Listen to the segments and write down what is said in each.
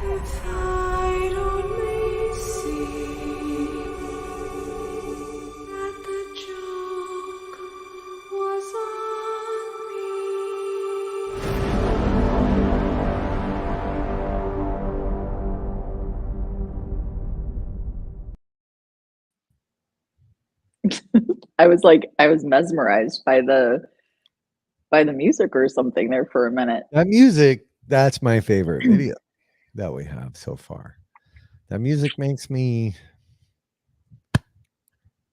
If I'd only seen that the joke was on me. I was mesmerized by the music or something there for a minute. That music, that's my favorite video that we have so far. That music makes me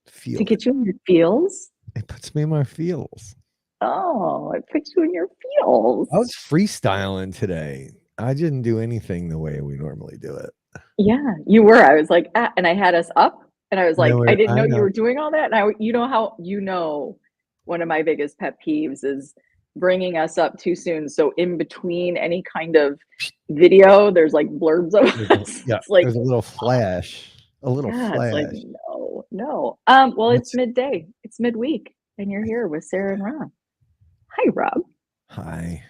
feel To it. get you in your feels? It puts me in my feels. Oh, it puts you in your feels. I was freestyling today. I didn't do anything the way we normally do it. Yeah, you were. I was like, and I had us up, and I was like, I didn't I know you know. were doing all that. And one of my biggest pet peeves is bringing us up too soon. So in between any kind of video, there's like blurbs of us. Yeah, It's like, there's a little flash. A little yeah, it's like, flash. no, no. Well, it's That's midday. It's midweek, and you're here with Sarah and Rob. Hi, Rob. hi.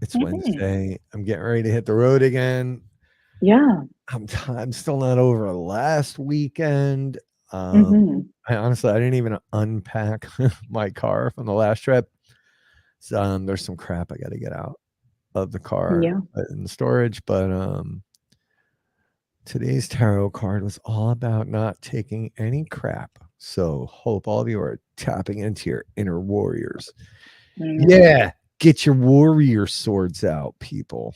It's Mhm. Wednesday. I'm getting ready to hit the road again. Yeah. I'm still not over last weekend. Hmm. I honestly I didn't even unpack my car from the last trip. So, there's some crap I got to get out of the car Yeah. in storage, but today's tarot card was all about not taking any crap. So hope all of you are tapping into your inner warriors. Yeah. Yeah, get your warrior swords out, people.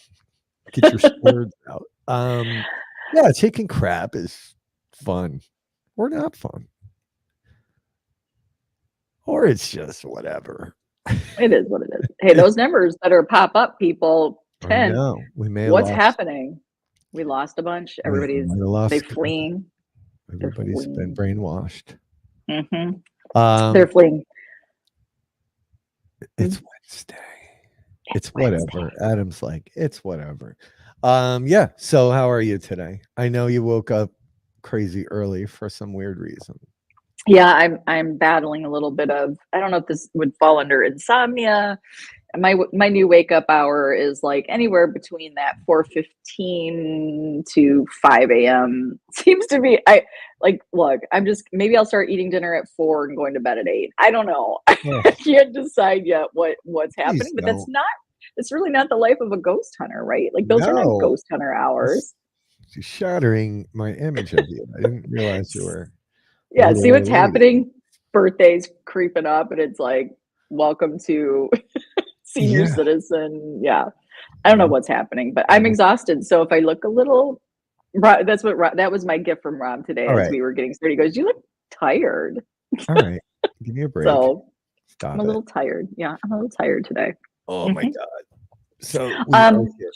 Get your swords out. Yeah, taking crap is fun or not fun. Or it's just whatever. It is what it is. Hey, those numbers better pop up, people. I 10. know. We may have What's lost. happening? We lost a bunch. We might have They lost. fleeing. They're Everybody's been fleeing. brainwashed. Hmm. Um, They're fleeing. it's Wednesday. It's whatever. Wednesday. Adam's like, it's whatever. Yeah. So how are you today? I know you woke up crazy early for some weird reason. Yeah, I'm battling a little bit of, I don't know if this would fall under insomnia. My new wake up hour is like anywhere between that 4:15 to 5 a.m. Seems to be. I like, look, I'm just, maybe I'll start eating dinner at 4 and going to bed at 8. I don't know. I Oh, can't decide yet what's please happening, but don't. it's really not the life of a ghost hunter, right? Like those are not No. ghost hunter It's hours. shattering my image of you. I didn't realize you were a Yeah, little see old what's lady. happening? Birthdays creeping up, and it's like, welcome to senior Yeah. citizen. Yeah. I don't know Well, what's happening, but I'm well, exhausted. So if I look a little, that was my gift from Rob today all as right. we were getting started. He goes, "You look tired." All right. Give me a break. So I'm a Stop it. little tired. Yeah, I'm a little tired today. Oh my Hmm. God. So we are Um, here.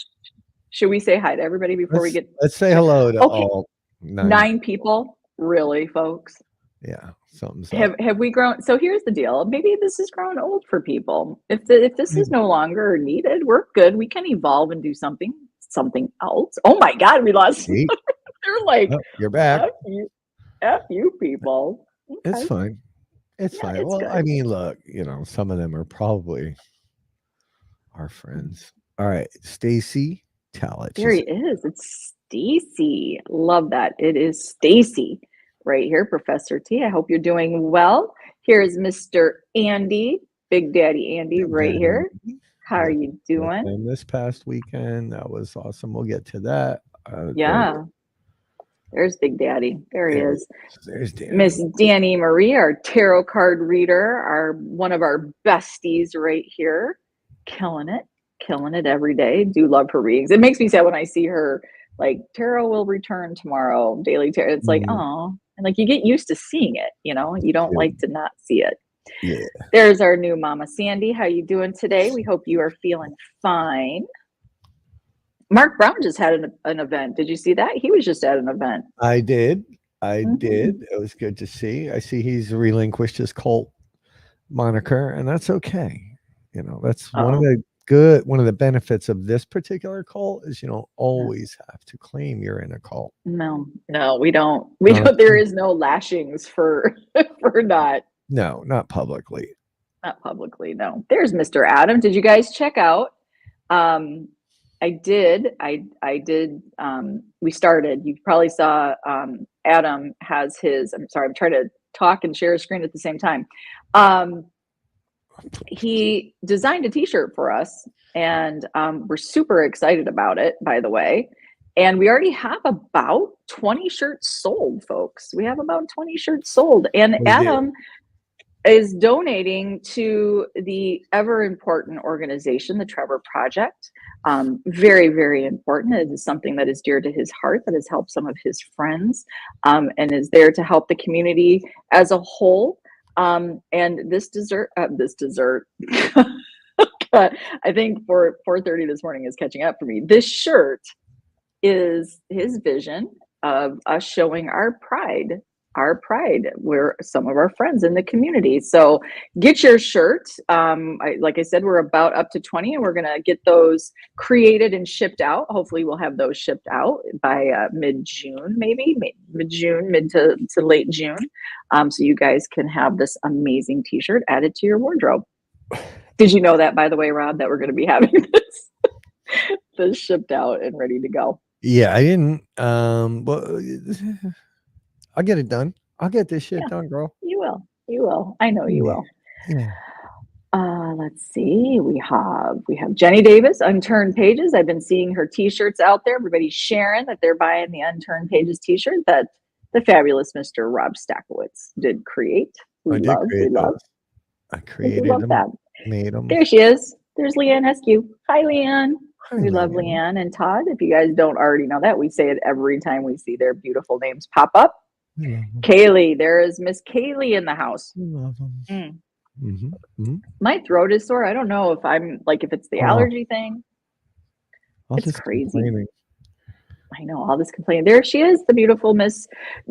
should we say hi to everybody before we get Let's say started? hello to Okay, all 9 9 people. people, really, folks. Yeah, something's up. Have we grown? So here's the deal. Maybe this is growing old for people. If this is Maybe. no longer needed, we're good. We can evolve and do something else. Oh my God, we lost. See? They're like, Oh, you're back. F you, F you people. It's Okay. fine. It's Yeah, fine. it's Well, I good. mean, look, some of them are probably our friends. All right, Stacy, tell it. There he is. It's Stacy. Love that. It is Stacy right here, Professor T. I hope you're doing well. Here's Mr. Andy, Big Daddy Andy, Big right Daddy. here. How are With you with doing? them this past weekend. That was awesome. We'll get to that. Very good. Yeah, there's Big Daddy. There he There he is. is. There's Danny. Miss Danny Marie, our tarot card reader, our one of our besties right here, killing it every day. Do love her readings. It makes me sad when I see her like tarot will return tomorrow, daily tarot. It's like, Mhm. oh, and like you get used to seeing it, you don't Yeah. like to not see it. Yeah. There's our new Mama Sandy. How you doing today? We hope you are feeling fine. Mark Brown just had an event. Did you see that? He was just at an event. I did. I Mhm. did. It was good to see. I see he's relinquished his cult moniker, and that's okay. That's Oh. one of the benefits of this particular cult is you don't always have to claim you're in a cult. No, no, we don't. We Not don't. There is no lashings for for no, not publicly. not publicly. No. There's Mr. Adam. Did you guys check out? Um, I did. I did. We started. You probably saw Adam has his. I'm sorry. I'm trying to talk and share a screen at the same time. Um, he designed a T-shirt for us, and we're super excited about it. By the way, and we already have about 20 shirts sold, folks. We have about 20 shirts sold, and We do. Adam is donating to the ever important organization, the Trevor Project. Very, very important. It is something that is dear to his heart, that has helped some of his friends, and is there to help the community as a whole. And this dessert, I think for 4:30 this morning is catching up for me. This shirt is his vision of us showing our pride. We're some of our friends in the community. So get your shirt. Like I said, we're about up to 20, and we're going to get those created and shipped out. Hopefully we'll have those shipped out by mid-June, maybe mid-June, mid to late June. So you guys can have this amazing t-shirt added to your wardrobe. Did you know that, by the way, Rob, that we're going to be having this shipped out and ready to go? Yeah, I didn't. Well, I'll get it done. I'll get this shit Yeah, done, girl. you will. You will. I know you Yeah, will. yeah. Let's see. We have Jenny Davis, Unturned Pages. I've been seeing her t-shirts out there. Everybody's sharing that they're buying the Unturned Pages t-shirt that the fabulous Mr. Rob Stackowitz did create. I did We create love. those. I We created love them, that. made them. There she is. There's Leanne Heskew. Hi, Leanne. Hi, We love Leanne. Leanne and Todd. If you guys don't already know that, we say it every time we see their beautiful names pop up. We love them. Kaylee, there is Miss Kaylee in the house. We love them. Mm. Mm-hmm. Mm-hmm. My throat is sore. I don't know if if it's the allergy thing. All It's this crazy. complaining. I know, all this complaining. There she is, the beautiful Miss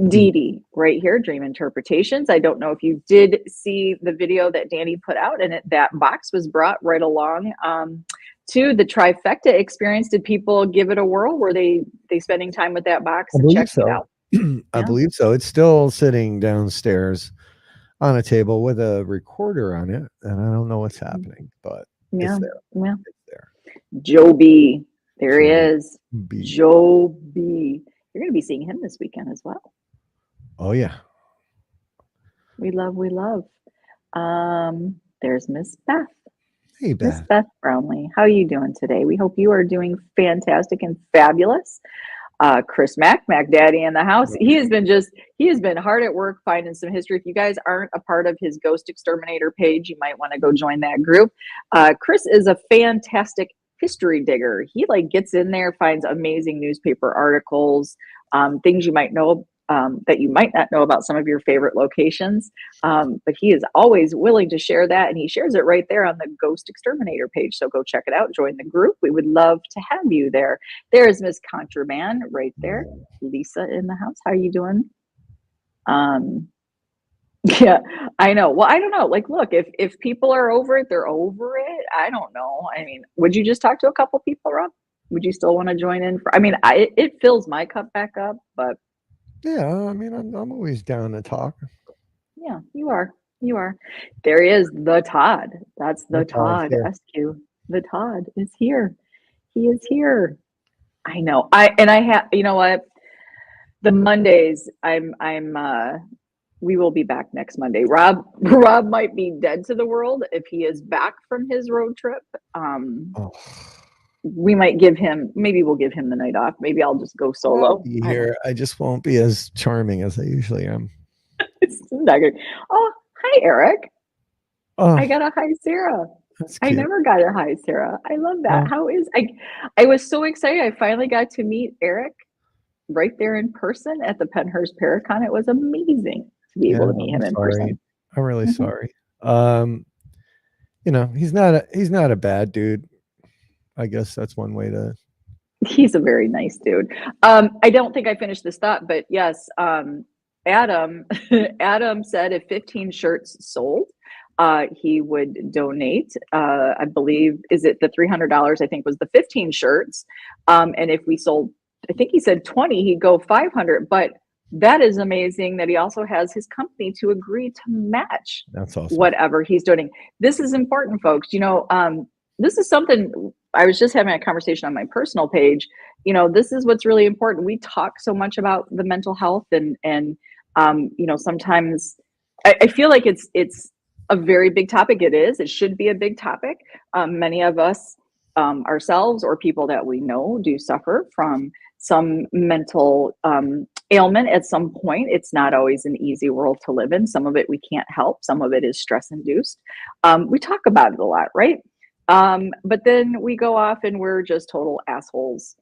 Dee Dee, right here, Dream Interpretations. I don't know if you did see the video that Danny put out, and that box was brought right along to the Trifecta experience. Did people give it a whirl? Were they spending time with that box I and believe checking it so. out? I Yeah. believe so. It's still sitting downstairs on a table with a recorder on it, and I don't know what's happening, but Yeah. it's there. Yeah. It's there. Joe B. There he Joe is. B. Joe B. You're going to be seeing him this weekend as well. Oh yeah. We love. There's Miss Beth. Hey, Miss Beth. Beth Brownlee, how are you doing today? We hope you are doing fantastic and fabulous. Chris Mac Daddy in the house. He has been hard at work finding some history. If you guys aren't a part of his Ghost Exterminator page, you might want to go join that group. Chris is a fantastic history digger. He gets in there, finds amazing newspaper articles, things you might know that you might not know about some of your favorite locations. But he is always willing to share that, and he shares it right there on the Ghost Exterminator page. So go check it out, join the group. We would love to have you there. There's Miss Contraband right there. Lisa in the house. How are you doing? Yeah, I know. Well, I don't know. Look, if people are over it, they're over it. I don't know. I mean, would you just talk to a couple people, Rob? Would you still want to join in? It fills my cup back up, but Yeah, I mean, I'm always down to talk. yeah, you are. You are. There he is, the Todd. That's the Todd's Todd here. SQ. The Todd is here. He is here. I know. You know what? The Mondays, we will be back next Monday. Rob might be dead to the world if he is back from his road trip. Oh, Maybe we'll give him the night off. Maybe I'll just go I'll solo. be here. I just won't be as charming as I usually am. It's not good. Oh, hi, Eric. Oh, I got a hi, Sarah. that's I cute. never got a hi, Sarah. I love that. Oh. How is I was so excited. I finally got to meet Eric right there in person at the Penhurst Paracon. It was amazing to be able to meet him in person. I'm really Mhm. sorry. He's not a bad dude. I guess that's one way to. He's a very nice dude. I don't think I finished this thought, but yes, Adam Adam said if 15 shirts sold, he would donate. I believe, is it the $300? I think was the 15 shirts. And if we sold, I think he said 20, he'd go 500. But that is amazing that he also has his company to agree to match That's awesome. whatever he's doing. This is important, folks. This is something I was just having a conversation on my personal page. You know, this is what's really important. We talk so much about the mental health, and you know, sometimes I feel like it's a very big topic. It is. It should be a big topic. Many of us ourselves or people that we know do suffer from some mental ailment at some point. It's not always an easy world to live in. Some of it we can't help. Some of it is stress induced. We talk about it a lot, right? But then we go off and we're just total assholes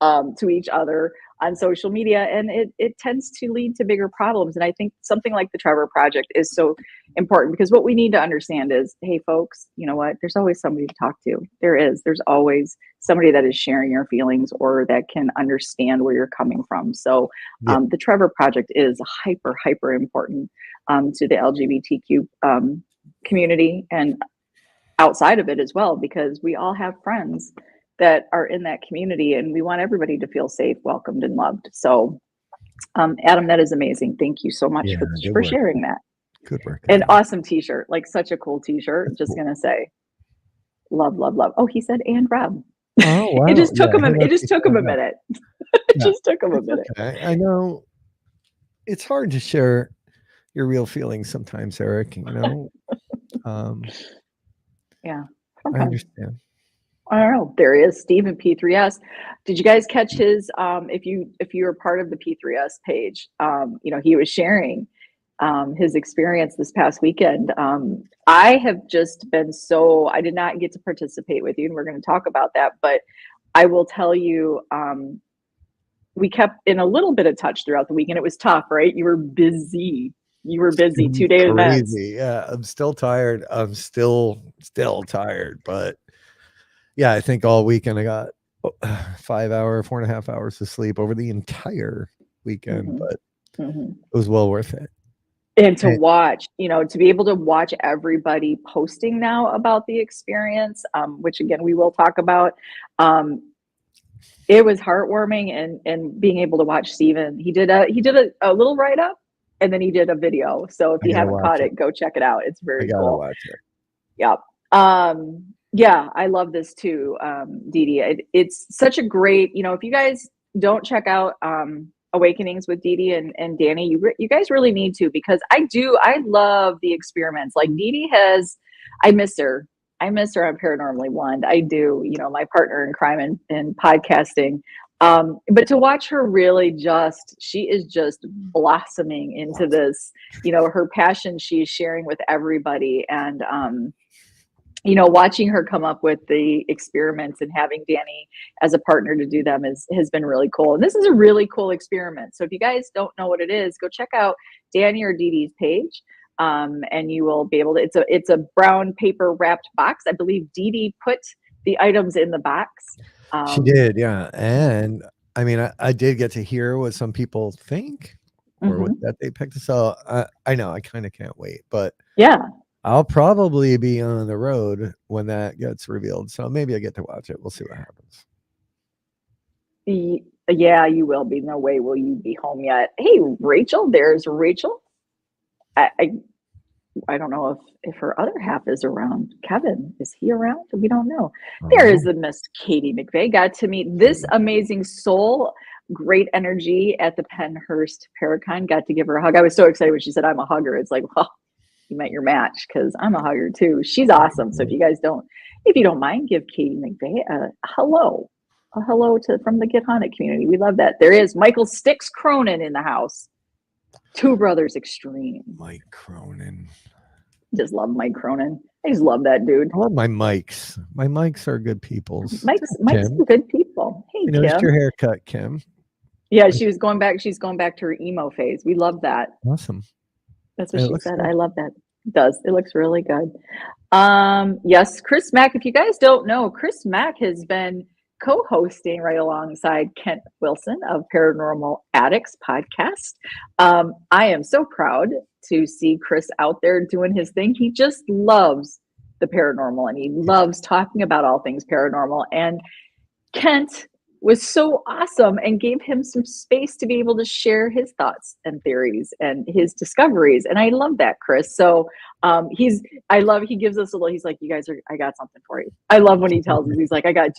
to each other on social media, and it tends to lead to bigger problems. And I think something like the Trevor Project is so important, because what we need to understand is, hey folks, you know what, there's always somebody to talk to. There's always somebody that is sharing your feelings or that can understand where you're coming from. So the Trevor Project is hyper important to the LGBTQ community and outside of it as well, because we all have friends that are in that community, and we want everybody to feel safe, welcomed, and loved. So, Adam, that is amazing. Thank you so much for sharing that. Good work. An awesome t-shirt, like such a cool t-shirt. That's just cool. Gonna say, love. Oh, he said, and Rob. Oh, wow. It just took him. It just took him a minute. It just took him a minute. Okay. I know it's hard to share your real feelings sometimes, Eric. You know. Yeah. I understand. I don't know. There is Stephen P3S. Did you guys catch his? If you were part of the P3S page, you know, he was sharing his experience this past weekend. I have just been I did not get to participate with you, and we're going to talk about that. But I will tell you, we kept in a little bit of touch throughout the weekend. It was tough, right? You were busy. 2-day events. Yeah, I'm still tired. I'm still tired, but yeah, I think all weekend I got 4.5 hours of sleep over the entire weekend, but it was well worth it. And to watch, you know, to be able to watch everybody posting now about the experience, which again, we will talk about. It was heartwarming, and being able to watch Steven, he did a little write-up, and then he did a video. So if you haven't caught it, go check it out. It's very cool. I gotta watch it. Yep. Yeah, I love this too, Dee Dee. It's such a great, you know, if you guys don't check out Awakenings with Dee Dee and Danny, you guys really need to, because I love the experiments. Like Dee Dee I miss her on Paranormally Blonde. I do, you know, my partner in crime and podcasting. But to watch her really she is just blossoming into this, you know, her passion she's sharing with everybody. And, you know, watching her come up with the experiments and having Danny as a partner to do them has been really cool. And this is a really cool experiment. So if you guys don't know what it is, go check out Danny or Dee Dee's page. And you will be able to, it's a brown paper wrapped box. I believe Dee Dee put the items in the box. She did, yeah. And I mean, I did get to hear what some people think or what that they picked. So I know I kind of can't wait, but yeah, I'll probably be on the road when that gets revealed. So maybe I get to watch it. We'll see what happens. Yeah, you will be. No way will you be home yet. Hey, Rachel, there's Rachel. I don't know if her other half is around. Kevin, is he around? We don't know. There is the Miss Katie McVeigh. Got to meet this amazing soul. Great energy at the Pennhurst Paracon. Got to give her a hug. I was so excited when she said, I'm a hugger. It's like, well, you met your match, because I'm a hugger too. She's awesome. So if you don't mind, give Katie McVeigh a hello. A hello from the Get Haunted community. We love that. There is Michael Sticks Cronin in the house. Two Brothers Extreme. Mike Cronin. Just love Mike Cronin. I just love that dude. I love my mics. My mics are good people. Mike's are good people. Hey, Kim. Noticed your haircut, Kim. Yeah, she's going back to her emo phase. We love that. Awesome. That's what she said. Good. I love that. It does. It looks really good. Yes, Chris Mack. If you guys don't know, Chris Mack has been co-hosting right alongside Kent Wilson of Paranormal Addicts podcast. I am so proud to see Chris out there doing his thing. He just loves the paranormal, and he loves talking about all things paranormal. And Kent was so awesome and gave him some space to be able to share his thoughts and theories and his discoveries. And I love that, Chris. So he gives us a little, he's like, you guys I got something for you. I love when he tells us, he's like, I got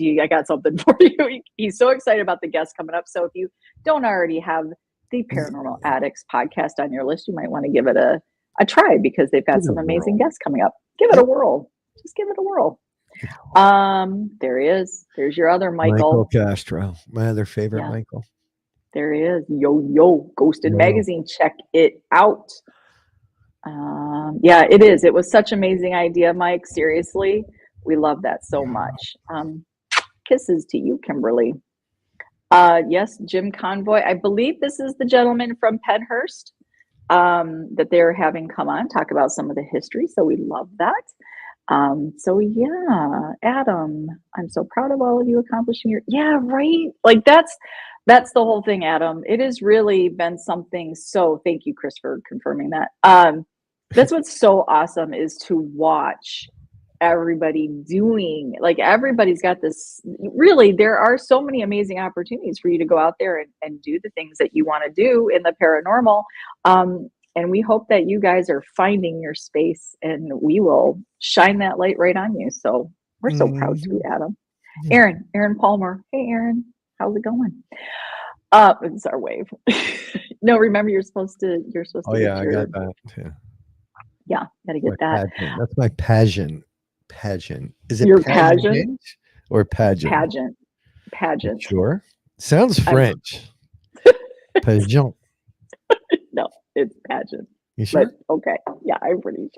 something for you. He's so excited about the guests coming up. So if you don't already have the Paranormal Addicts podcast on your list, you might want to give it a try because they've got some amazing guests coming up. Give it a whirl. Just give it a whirl. There he is. There's your other Michael Castro, my other favorite Michael. There he is. Yo, Ghosted Magazine. Check it out. Yeah, it is. It was such an amazing idea, Mike. Seriously, we love that so much. Kisses to you, Kimberly. Yes, Jim Convoy. I believe this is the gentleman from Penhurst that they're having come on, talk about some of the history. So we love that. So yeah, Adam, I'm so proud of all of you accomplishing right. Like that's the whole thing, Adam. It has really been something. So thank you, Chris, for confirming that. That's what's so awesome is to watch everybody doing, like everybody's got this, really, there are so many amazing opportunities for you to go out there and do the things that you want to do in the paranormal. And we hope that you guys are finding your space and we will shine that light right on you. So we're so proud to you, Adam. Aaron Palmer. Hey, Aaron, how's it going? It's our wave. No, remember you're supposed to. Oh yeah, I got that. Yeah, gotta get that. Pageant. That's my pageant. Is it your pageant or pageant? Pageant. Sure. Sounds French. Pageant. No, it's pageant. You sure? But, okay. Yeah, I'm pretty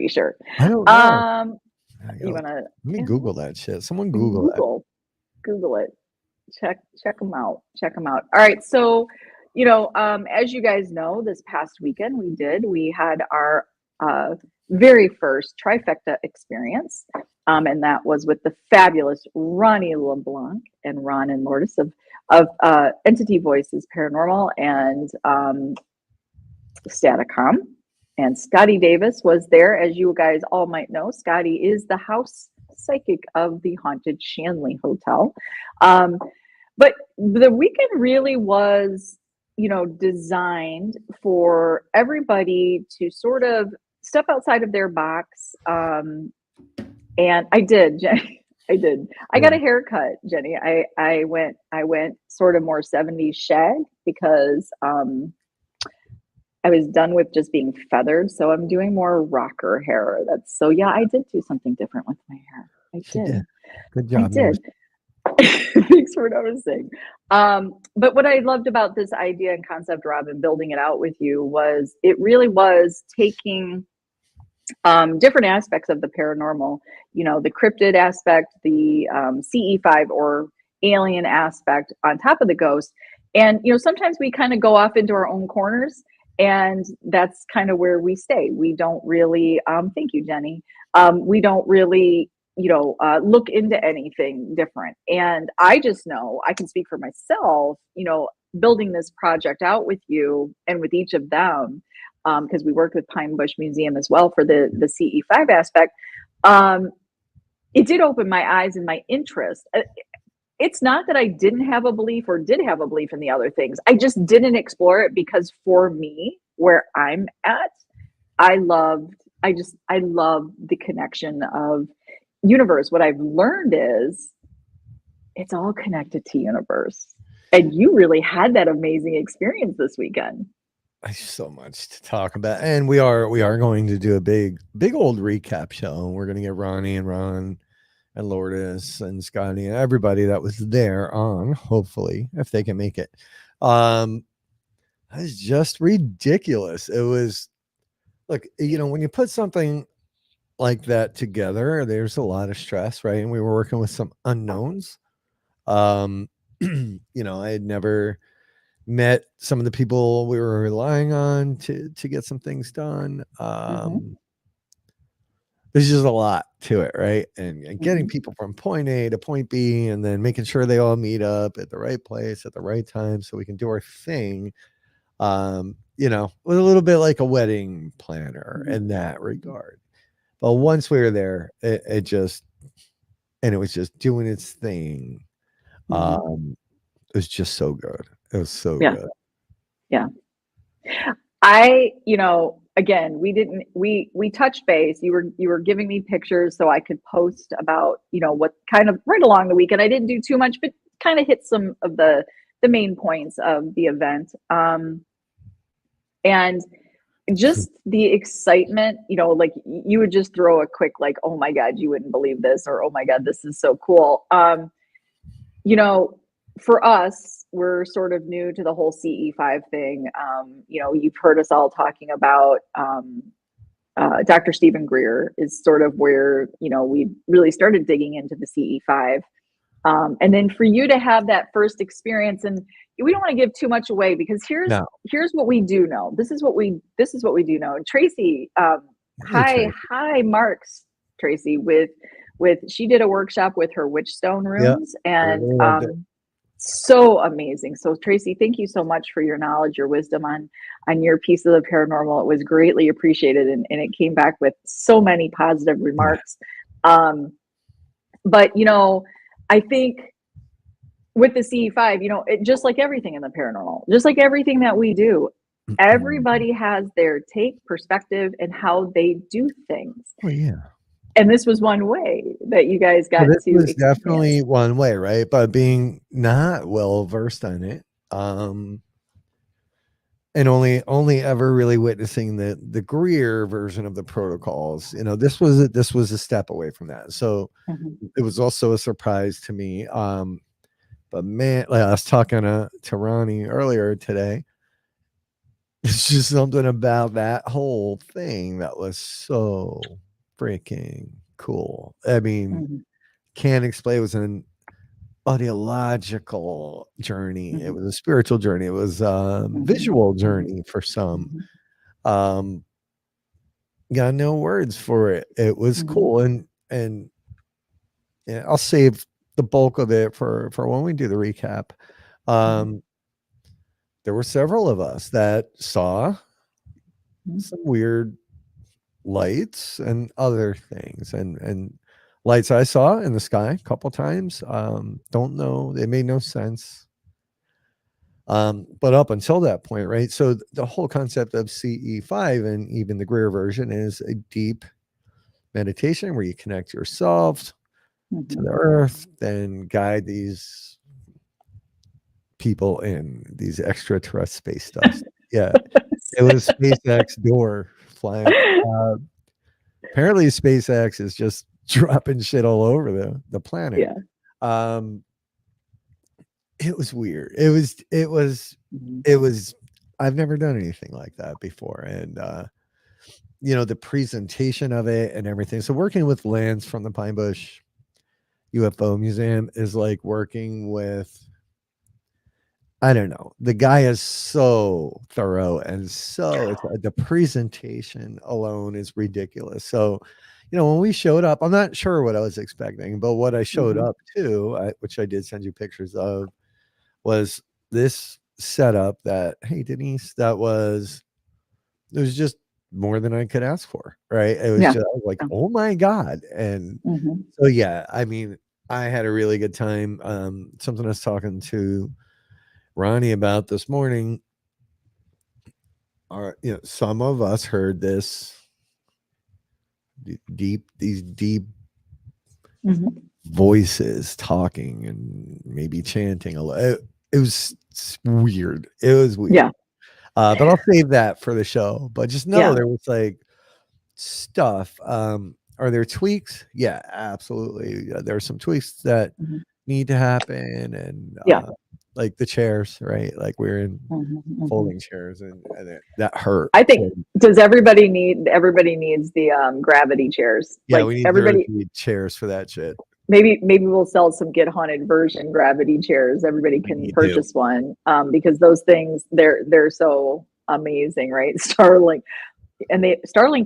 sure. I don't know. You wanna? Let me Google that shit. Someone Google that. Google it. Check them out. All right. So, as you guys know, this past weekend we had our very first trifecta experience. And that was with the fabulous Ronnie LeBlanc and Ron and Lourdes of Entity Voices Paranormal and Staticom. And Scotty Davis was there. As you guys all might know, Scotty is the house psychic of the haunted Shanley Hotel. But the weekend really was, designed for everybody to sort of step outside of their box. And I did, Jenny. I did. I got a haircut, Jenny. I went sort of more 70s shag because I was done with just being feathered. So I'm doing more rocker hair. I did do something different with my hair. I did. Good job. I did. Thanks for noticing. But what I loved about this idea and concept, Rob, and building it out with you was it really was taking different aspects of the paranormal, the cryptid aspect, the CE5 or alien aspect on top of the ghost. And, sometimes we kind of go off into our own corners and that's kind of where we stay. We don't really, thank you, Jenny. We don't really, look into anything different. And I just know I can speak for myself, building this project out with you and with each of them, because we worked with Pine Bush Museum as well for the CE5 aspect. It did open my eyes and my interest. It's not that I didn't have a belief or did have a belief in the other things. I just didn't explore it because for me, where I'm at, I love the connection of universe. What I've learned is it's all connected to universe. And you really had that amazing experience this weekend. There's so much to talk about. And we are going to do a big old recap show. We're going to get Ronnie and Ron and Lourdes and Scotty and everybody that was there on, hopefully, if they can make it. That was just ridiculous. It was, look, when you put something like that together, there's a lot of stress, right? And we were working with some unknowns. I had never met some of the people we were relying on to get some things done. There's just a lot to it, right? And getting people from point A to point B and then making sure they all meet up at the right place at the right time so we can do our thing. With a little bit like a wedding planner in that regard. But once we were there, it was just doing its thing. Mhm. It was just so good. It was so Yeah. good. Yeah. Again, we touched base. You were giving me pictures so I could post about, what kind of right along the weekend. I didn't do too much, but kind of hit some of the main points of the event. And just the excitement, like you would just throw a quick like, "Oh my god, you wouldn't believe this," or "Oh my god, this is so cool." You know, for us, we're sort of new to the whole CE5 thing. You've heard us all talking about Dr. Stephen Greer is sort of where, we really started digging into the CE5. And then for you to have that first experience, and we don't want to give too much away because here's No, here's what we do know. This is what we do know. And Tracy, hey hi, Trey. hi, Marks, Tracy, with she did a workshop with her Witchstone Yeah, runes, I and really loved it. so amazing. So Tracy, thank you so much for your knowledge, your wisdom on your piece of the paranormal. It was greatly appreciated, and it came back with so many positive Yeah. remarks. But I think with the CE5, just like everything in the paranormal, just like everything that we do, Mhm. everybody has their take, perspective, and how they do things. Oh yeah. And this was one way that you guys Well, got this to was experience. definitely one way, right? But being not well versed on it, um, and only ever really witnessing the Greer version of the protocols, this was a step away from that. So Mhm, it was also a surprise to me. But man, like I was talking to Ronnie earlier today. It's just something about that whole thing that was so freaking cool. I mean, mhm, can't explain. It was an audiological journey. It mhm, was a spiritual journey. It was a mhm, visual mhm, journey for some. mhm, Um, got no words for it. It was mhm, cool, and yeah, I'll save the bulk of it for when we do the recap. mhm, Um, there were several of us that saw mhm, some weird lights and other things, and lights I saw in the sky a couple times. Don't know, they made no sense. But up until that point, right? So the whole concept of CE5 and even the Greer version is a deep meditation where you connect yourself to mhm. the earth, then guide these people in these extraterrestrial space stuff. Yeah, it was SpaceX door flying. Uh, Apparently, SpaceX is just dropping shit all over the planet. Yeah. Um, it was weird. It was I've never done anything like that before. And the presentation of it and everything. So working with Lance from the Pine Bush UFO Museum is like working with, I don't know. The guy is so thorough and the presentation alone is ridiculous. So, when we showed up, I'm not sure what I was expecting, but what I showed Mhm, up to, which I did send you pictures of, was this setup that, hey, Denise, it was just more than I could ask for. Right. It was yeah. just I was like, Yeah. oh my God. And Mhm, so, yeah, I mean, I had a really good time. Something I was talking to Ronnie about this morning are, some of us heard these deep mhm. voices talking and maybe chanting a lot. It was weird. It was weird. Yeah. But I'll save that for the show. But just know Yeah. there was like stuff. Are there tweaks? Yeah, absolutely. There are some tweaks that Mhm. need to happen, and Yeah. like the chairs, right? Like we're in Mhm, mhm. folding chairs, and that hurt. I think And does everybody needs the gravity chairs. yeah, Like we need everybody guaranteed chairs for that shit. maybe we'll sell some get haunted version gravity chairs. Everybody We can need to. purchase one because those things they're so amazing, right? Starlink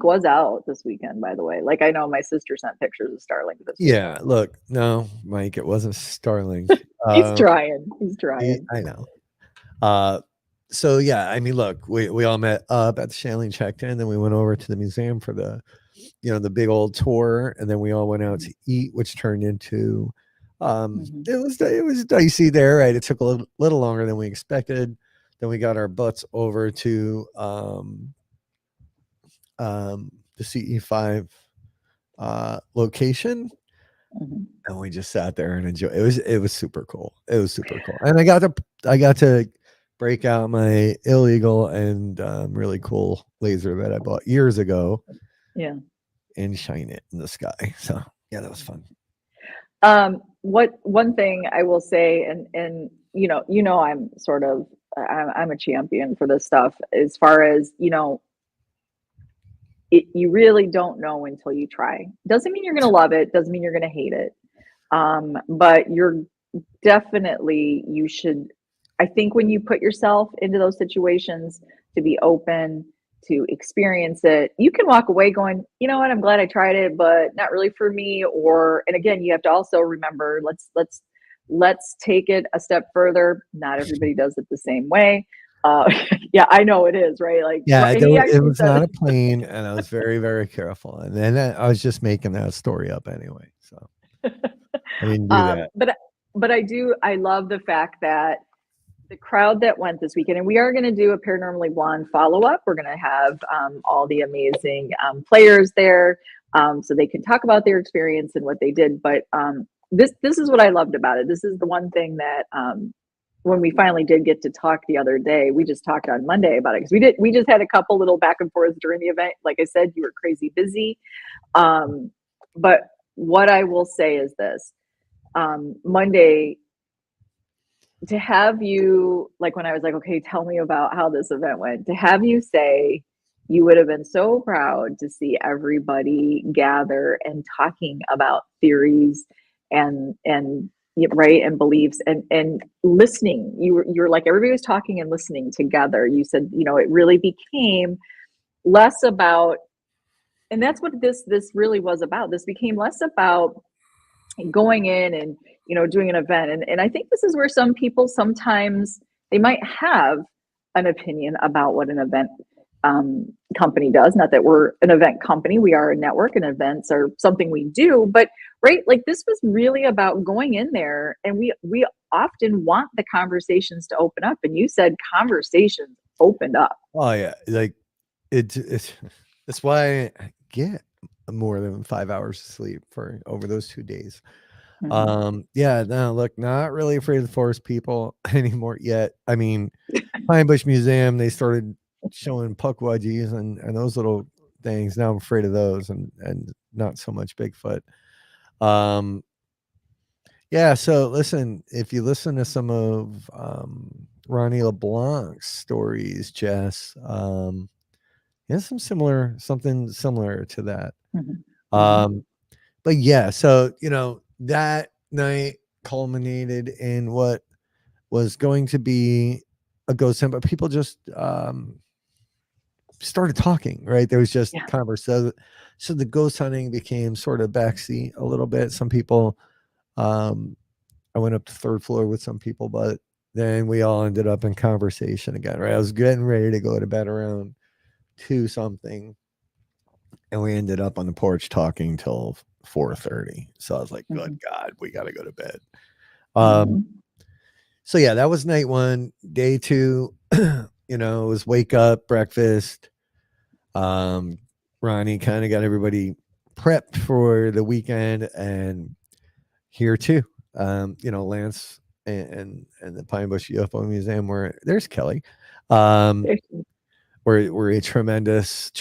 was out this weekend, by the way. Like I know my sister sent pictures of Starlink this Yeah, weekend. look, no, Mike, it wasn't Starlink. He's Um, trying. He's trying. I know. Uh, so yeah, I mean, look, we all met up at the Chalet, checked in, then we went over to the museum for, the big old tour, and then we all went out to eat, which turned into, Mhm. It was dicey there, right? It took a little longer than we expected. Then we got our butts over to the CE5 location, Mhm. and we just sat there and enjoyed. It was super cool. It was super cool, and I got to break out my illegal and really cool laser that I bought years ago Yeah. and shine it in the sky. So yeah, that was fun. What one thing I will say, and I'm sort of I'm a champion for this stuff as far as you really don't know until you try. Doesn't mean you're gonna love it. Doesn't mean you're gonna hate it. But you're definitely you should. I think when you put yourself into those situations to be open to experience it, you can walk away going, you know what, I'm glad I tried it, but not really for me. Or and again, you have to also remember, let's take it a step further. Not everybody does it the same way. Yeah, I know it is, right? Like, Yeah, and he it actually was not said, a plane, and I was very, very careful. And then I was just making that story up anyway, so I didn't do um, that. but I love the fact that the crowd that went this weekend, and we are going to do a Paranormally Blonde follow up. We're going to have all the amazing players there, so they can talk about their experience and what they did. But this is what I loved about it. This is the one thing that when we finally did get to talk the other day, we just talked on Monday about it because we just had a couple little back and forths during the event. Like I said, you were crazy busy, um, but what I will say is this: Monday, to have you, like, when I was like, okay, tell me about how this event went, to have you say you would have been so proud to see everybody gather and talking about theories and right, and beliefs and listening. You were like, everybody was talking and listening together. You said, it really became less about, and that's what this really was about. This became less about going in and doing an event, and I think this is where some people sometimes they might have an opinion about what an event company does. Not that we're an event company, we are a network, and events are something we do, but right, like, this was really about going in there, and we often want the conversations to open up, and you said conversations opened up. Oh yeah, like it's that's why I get more than 5 hours of sleep for over those 2 days. Hmm. Yeah, no, look, not really afraid of the forest people anymore yet. I mean, Pine Bush Museum, they started showing puckwudgies and those little things. Now I'm afraid of those and not so much Bigfoot. Um, yeah, so listen, if you listen to some of Ronnie LeBlanc's stories, Jess, he has something similar to that. Hmm. Hmm. Um, but yeah, so that night culminated in what was going to be a ghost hunt, but people just started talking, right? There was just Yeah. conversation. So the ghost hunting became sort of backseat a little bit. Some people, um, I went up to third floor with some people, but then we all ended up in conversation again, right? I was getting ready to go to bed around two something, and we ended up on the porch talking till 4:30. So I was like, good Hmm. God, we got to go to bed. Um, Hmm. so yeah, that was night one. Day two, was wake up, breakfast. Um, Ronnie kind of got everybody prepped for the weekend, and here too. Lance and the Pine Bush UFO Museum, where there's Kelly. Um, were a tremendous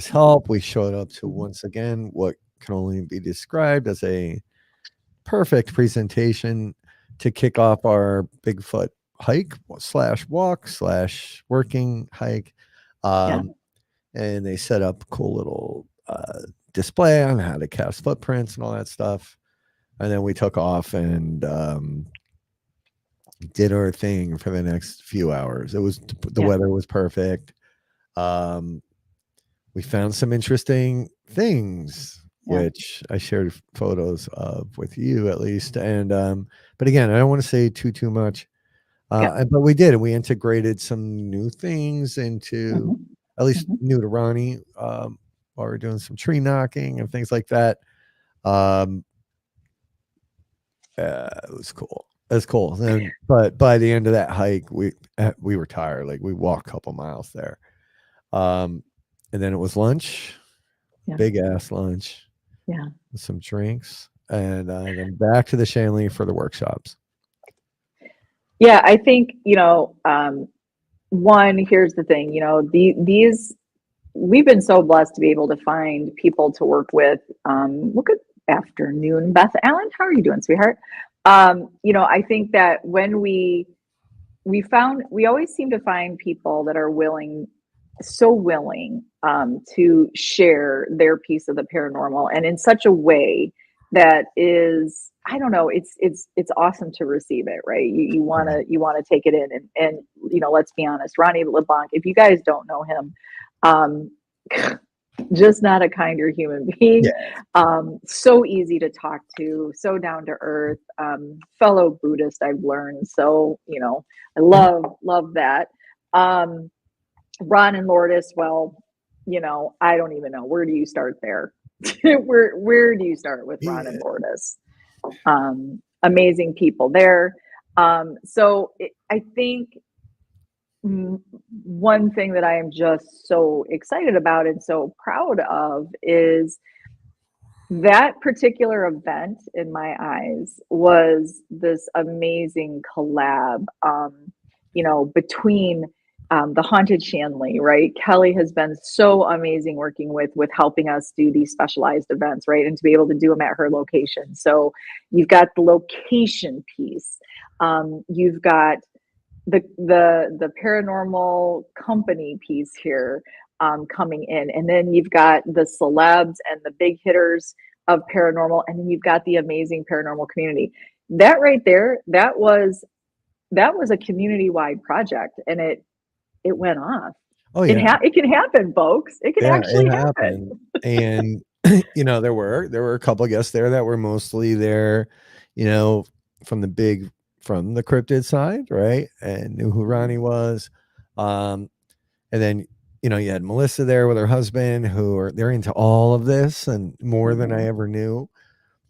help. We showed up to once again what can only be described as a perfect presentation to kick off our Bigfoot hike slash walk slash working hike. Yeah. Um, and they set up a cool little display on how to cast footprints and all that stuff. And then we took off and did our thing for the next few hours. The Yeah. weather was perfect. Um, we found some interesting things, Yeah. which I shared photos of with you at least. And but again, I don't want to say too much. Yeah. But we did. We integrated some new things into, Hmm. at least Hmm. new to Ronnie, while we're doing some tree knocking and things like that. Um, Yeah, it was cool. It's cool. Then, but by the end of that hike, we were tired. Like we walked a couple miles there. Um, and then it was lunch, Yeah. big ass lunch, Yeah. with some drinks, and then back to the Shanley for the workshops. Yeah, I think, one, here's the thing, these we've been so blessed to be able to find people to work with. Well, good afternoon, Beth Allen. How are you doing, sweetheart? I think that when we always seem to find people that are so willing to share their piece of the paranormal, and in such a way that is, I don't know, it's awesome to receive it, right? You want to take it in, and let's be honest, Ronnie LeBlanc, if you guys don't know him, um just not a kinder human being. Yeah. So easy to talk to, so down to earth, fellow Buddhist, I've learned. So, I love that. Ron and Lourdes, well, I don't even know. Where do you start there? where do you start with Ron and Lourdes? Amazing people there. I think one thing that I am just so excited about and so proud of is that particular event, in my eyes, was this amazing collab, between the Haunted Shanley, right? Kelly has been so amazing working with helping us do these specialized events, right? And to be able to do them at her location. So you've got the location piece. You've got the paranormal company piece here coming in, and then you've got the celebs and the big hitters of paranormal, and then you've got the amazing paranormal community. That right there, that was a community-wide project, and it went off. Oh yeah. It can happen, folks. It can actually it happen. happened. And there were a couple of guests there that were mostly there, you know, from the cryptid side, right? And knew who Ronnie was. And then you had Melissa there with her husband, they're into all of this and more than I ever knew.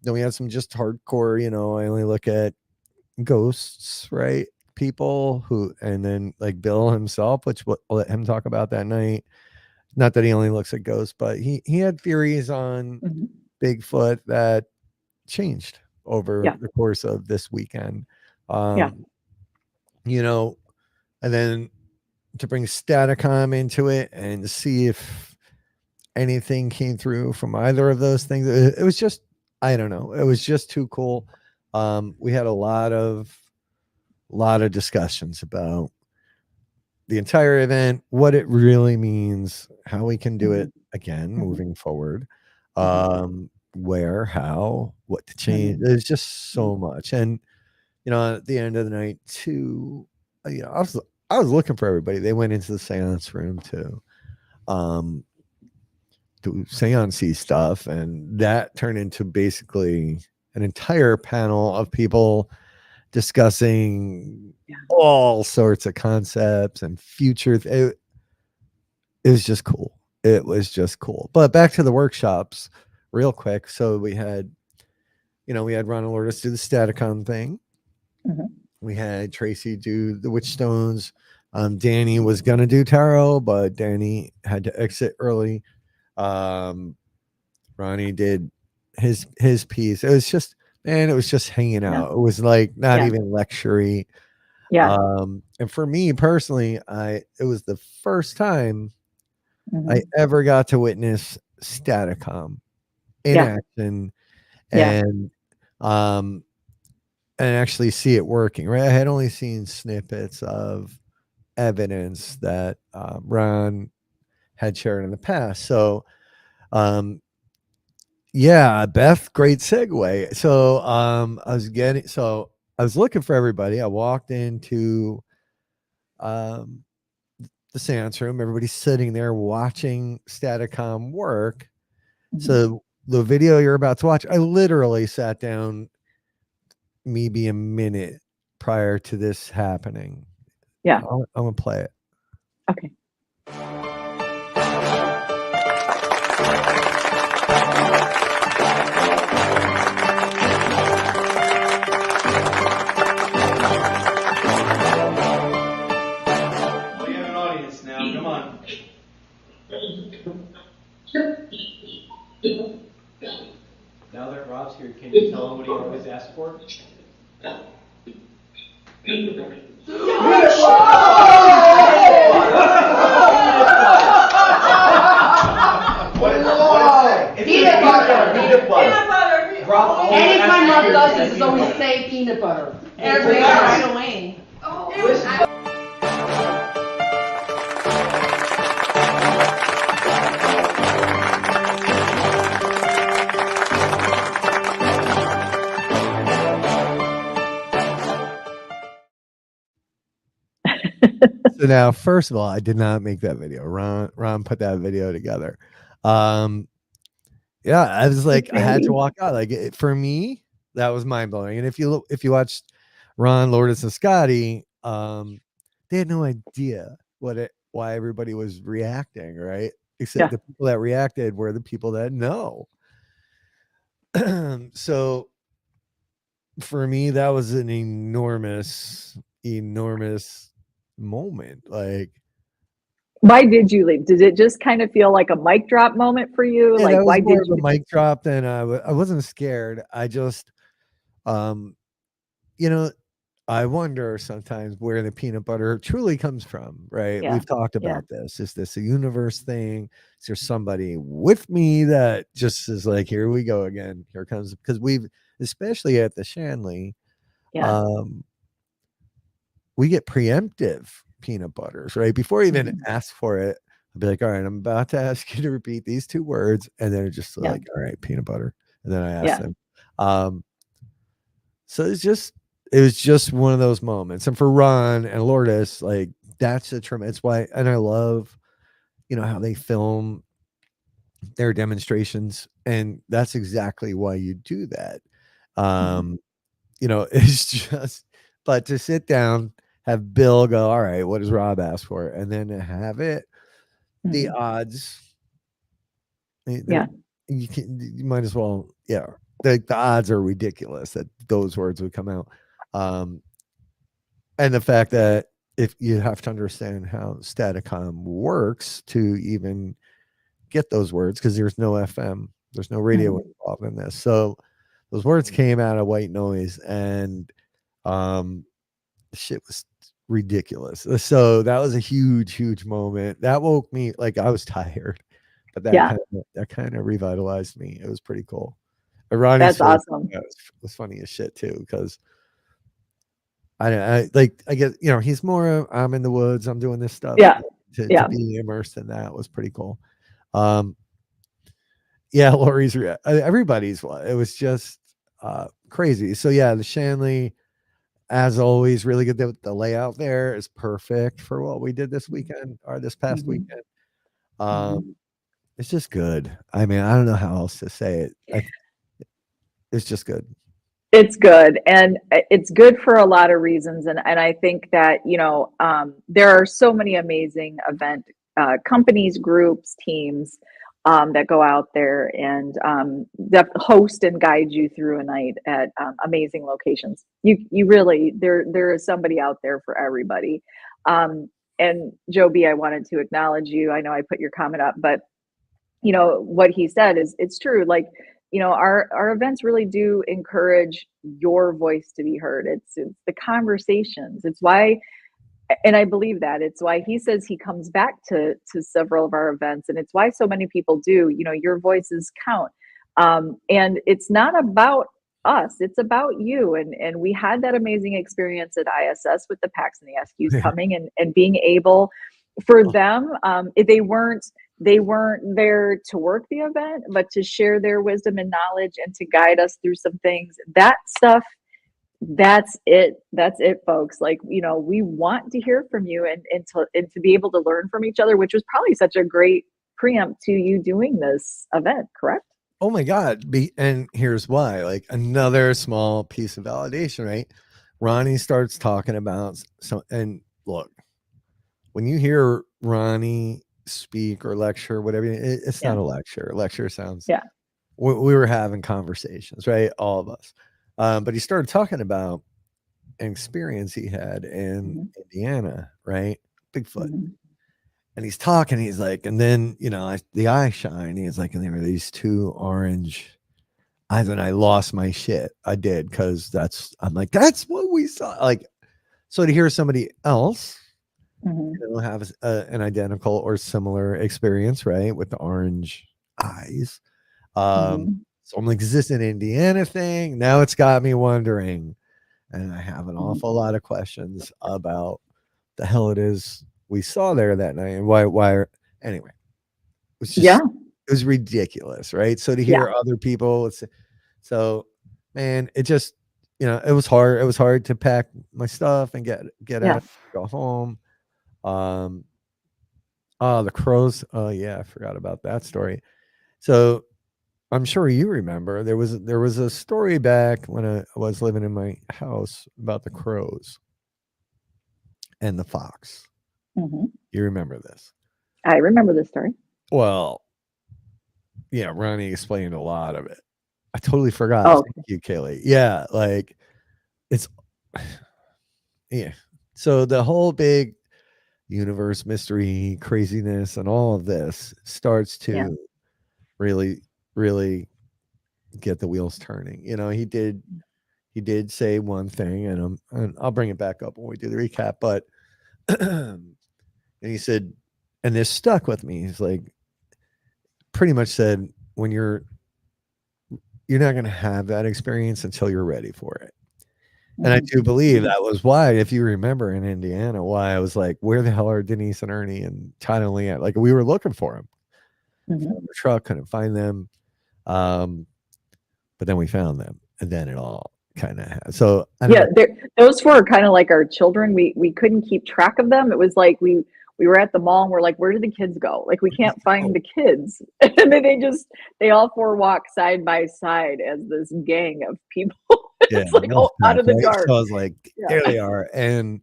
Then we had some just hardcore, I only look at ghosts, right? People and then like Bill himself, which we'll let him talk about that night. Not that he only looks at ghosts, but he had theories on Bigfoot that changed over the course of this weekend. And then to bring Staticom into it and see if anything came through from either of those things. It was just, I don't know. It was just too cool. We had a lot of discussions about the entire event, what it really means, how we can do it again moving forward, where, how, what to change. There's just so much. And at the end of the night too, I was looking for everybody. They went into the seance room to do seance stuff, and that turned into basically an entire panel of people discussing all sorts of concepts and future. It was just cool. It was just cool. But back to the workshops real quick. So we had Ron and Lourdes do the Staticon thing. We had Tracy do the Witch Stones. Danny was going to do tarot, but Danny had to exit early. Ronnie did his piece. It was just hanging out. It was like not even lecture-y. And for me personally, it was the first time I ever got to witness Staticom in action and actually see it working, right? I had only seen snippets of evidence that Ron had shared in the past. So Beth, great segue. So I was looking for everybody. I walked into the seance room. Everybody's sitting there watching Staticom work. So the video you're about to watch, I literally sat down maybe a minute prior to this happening. I'm gonna play it. Okay. Peanut butter. Peanut butter. Anytime Rob does this, it's always say peanut butter. Every time. Right away. So now, first of all, I did not make that video. Ron put that video together. Yeah, I was like, I had to walk out. Like for me, that was mind blowing. And if you watched Ron, Lourdes, and Scotty, they had no idea why everybody was reacting, right? Except the people that reacted were the people that know. So for me, that was an enormous moment. Like, why did you leave? Did it just kind of feel like a mic drop moment for you? yeah, Like, that was why more did of you? a mic drop than I wasn't scared. I just, you know, I wonder sometimes where the peanut butter truly comes from, right? Yeah. We've talked about this. Is this a universe thing? Is there somebody with me that just is like, here we go again? Here comes, because we've, especially at the Shanley, we get preemptive peanut butters, right? Before I even ask for it, I'll be like, all right, I'm about to ask you to repeat these 2 words. And then it's just like, all right, peanut butter. And then I ask them. So it was just one of those moments. And for Ron and Lourdes, like that's a tremendous why. And I love, how they film their demonstrations. And that's exactly why you do that. It's just, but to sit down, have Bill go, all right, what does Rob ask for? And then to have it, the odds, you might as well, the odds are ridiculous that those words would come out. And the fact that if you have to understand how Staticom works to even get those words, because there's no FM, there's no radio involved in this. So those words came out of white noise, and the shit was ridiculous. So that was a huge moment. That woke me, like I was tired, but that kind of revitalized me. It was pretty cool. Ronnie's That's awesome. Was funny as shit too, because I get, he's more, I'm in the woods, I'm doing this stuff. To be immersed in that was pretty cool. Lori's, everybody's, it was just crazy. So the Shanley, as always, really good. The layout there is perfect for what we did this weekend or this past weekend. It's just good. I mean, I don't know how else to say it. It's just good. It's good, and it's good for a lot of reasons. And I think that, there are so many amazing event companies, groups, teams that go out there and that host and guide you through a night at amazing locations. You really, there is somebody out there for everybody. And Joe B, I wanted to acknowledge you. I know I put your comment up, but what he said it's true. Like, our events really do encourage your voice to be heard. It's the conversations. It's why, and I believe that it's why he says he comes back to several of our events, and it's why so many people do. Your voices count, and it's not about us, it's about you. And we had that amazing experience at ISS with the PAX and the SQs coming and being able for them, they weren't there to work the event, but to share their wisdom and knowledge and to guide us through some things. That stuff, that's it, folks. Like, we want to hear from you and to be able to learn from each other, which was probably such a great preempt to you doing this event, correct? Oh my God. And here's why, like another small piece of validation, right? Ronnie starts talking about and look, when you hear Ronnie speak or lecture, whatever, it's not a lecture. Lecture sounds, we were having conversations, right? All of us. But he started talking about an experience he had in Indiana, right? Bigfoot. And he's talking, he's like, and then, the eye shine, he's like, and there were these 2 orange eyes, and I lost my shit. I did, because I'm like, that's what we saw. Like, So to hear somebody else, Mhm. have an identical or similar experience, right, with the orange eyes. Mhm. Some existent Indiana thing. Now it's got me wondering, and I have an Mhm. awful lot of questions about the hell it is we saw there that night and why. Anyway, it was Yeah. just it was ridiculous, right? So to Yeah. hear other people, so man, it just it was hard. It was hard to pack my stuff and get Yeah. out, go home. Um, oh, the crows. Oh yeah, I forgot about that story. So I'm sure you remember there was a story back when I was living in my house about the crows and the fox. Mhm. You remember this? I remember this story. Well, yeah, Ronnie explained a lot of it. I totally forgot. Oh, Thank you, Kaylee. Yeah, like it's yeah. So the whole big universe mystery craziness and all of this starts yeah. to really, really get the wheels turning. He did say one thing, and I'll bring it back up when we do the recap. But and he said, and this stuck with me. He's like, pretty much said, when you're not going to have that experience until you're ready for it. And I Mhm. do believe Mhm. that was why, if you remember in Indiana, why I was like, where the hell are Denise and Ernie and Todd and Leanne? Like we were looking for them. Mhm. Found the truck, couldn't find them. Um, but then we found them, and then it all kind of. So I don't Yeah, know. those 4 are kinda like our children. We couldn't keep track of them. It was like we were at the mall and we're like, "Where did the kids go?" Like, we can't find the kids. And then they all 4 walk side by side as this gang of people. Yeah, It's like, wolf oh, out pack, of the right? dark. So I was like, Yeah. there they are, and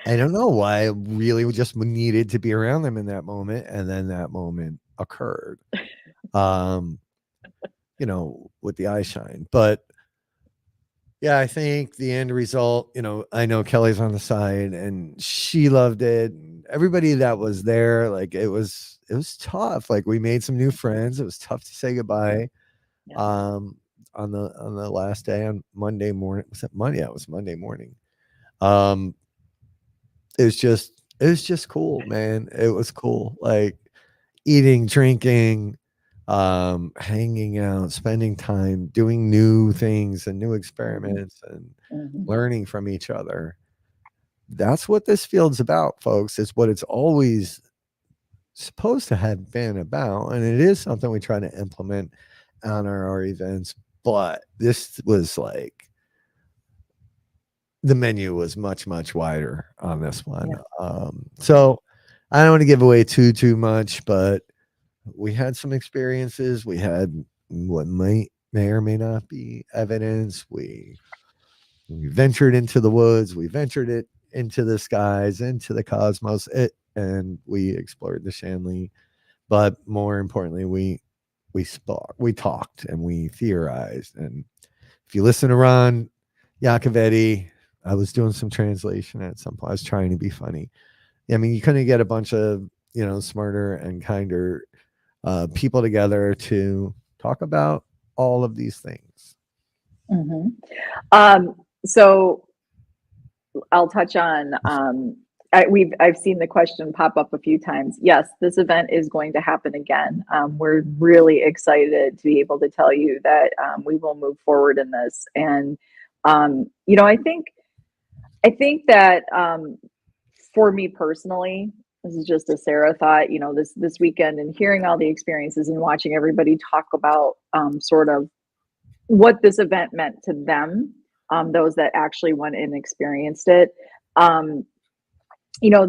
I don't know why I really just needed to be around them in that moment, and then that moment occurred. Um, with the eye shine, but yeah, I think the end result, I know Kelly's on the side and she loved it. And everybody that was there, like it was tough. Like we made some new friends. It was tough to say goodbye. Yeah. Um on the last day on Monday morning. Was it Monday? Yeah, it was Monday morning. Um it was just cool, man. It was cool. Like eating, drinking, hanging out, spending time, doing new things and new Mhm. experiments and Mhm. learning from each other. That's what this field's about, folks. It's what it's always supposed to have been about. And it is something we try to implement on our events. But this was like the menu was much, much wider on this one. Yeah. So I don't want to give away too much, but we had some experiences. We had what may or may not be evidence. We ventured into the woods. We ventured it into the skies, into the cosmos, and we explored the Shanley. But more importantly, we talked and we theorized. And if you listen to Ron Yacovetti, I was doing some translation at some point. I was trying to be funny. I mean, you couldn't get a bunch of smarter and kinder people together to talk about all of these things. Mhm. So I'll touch on, I've seen the question pop up a few times. Yes, this event is going to happen again. We're really excited to be able to tell you that, we will move forward in this. And, I think that, for me personally, this is just a Sarah thought, this weekend and hearing all the experiences and watching everybody talk about, sort of what this event meant to them, those that actually went and experienced it. Um,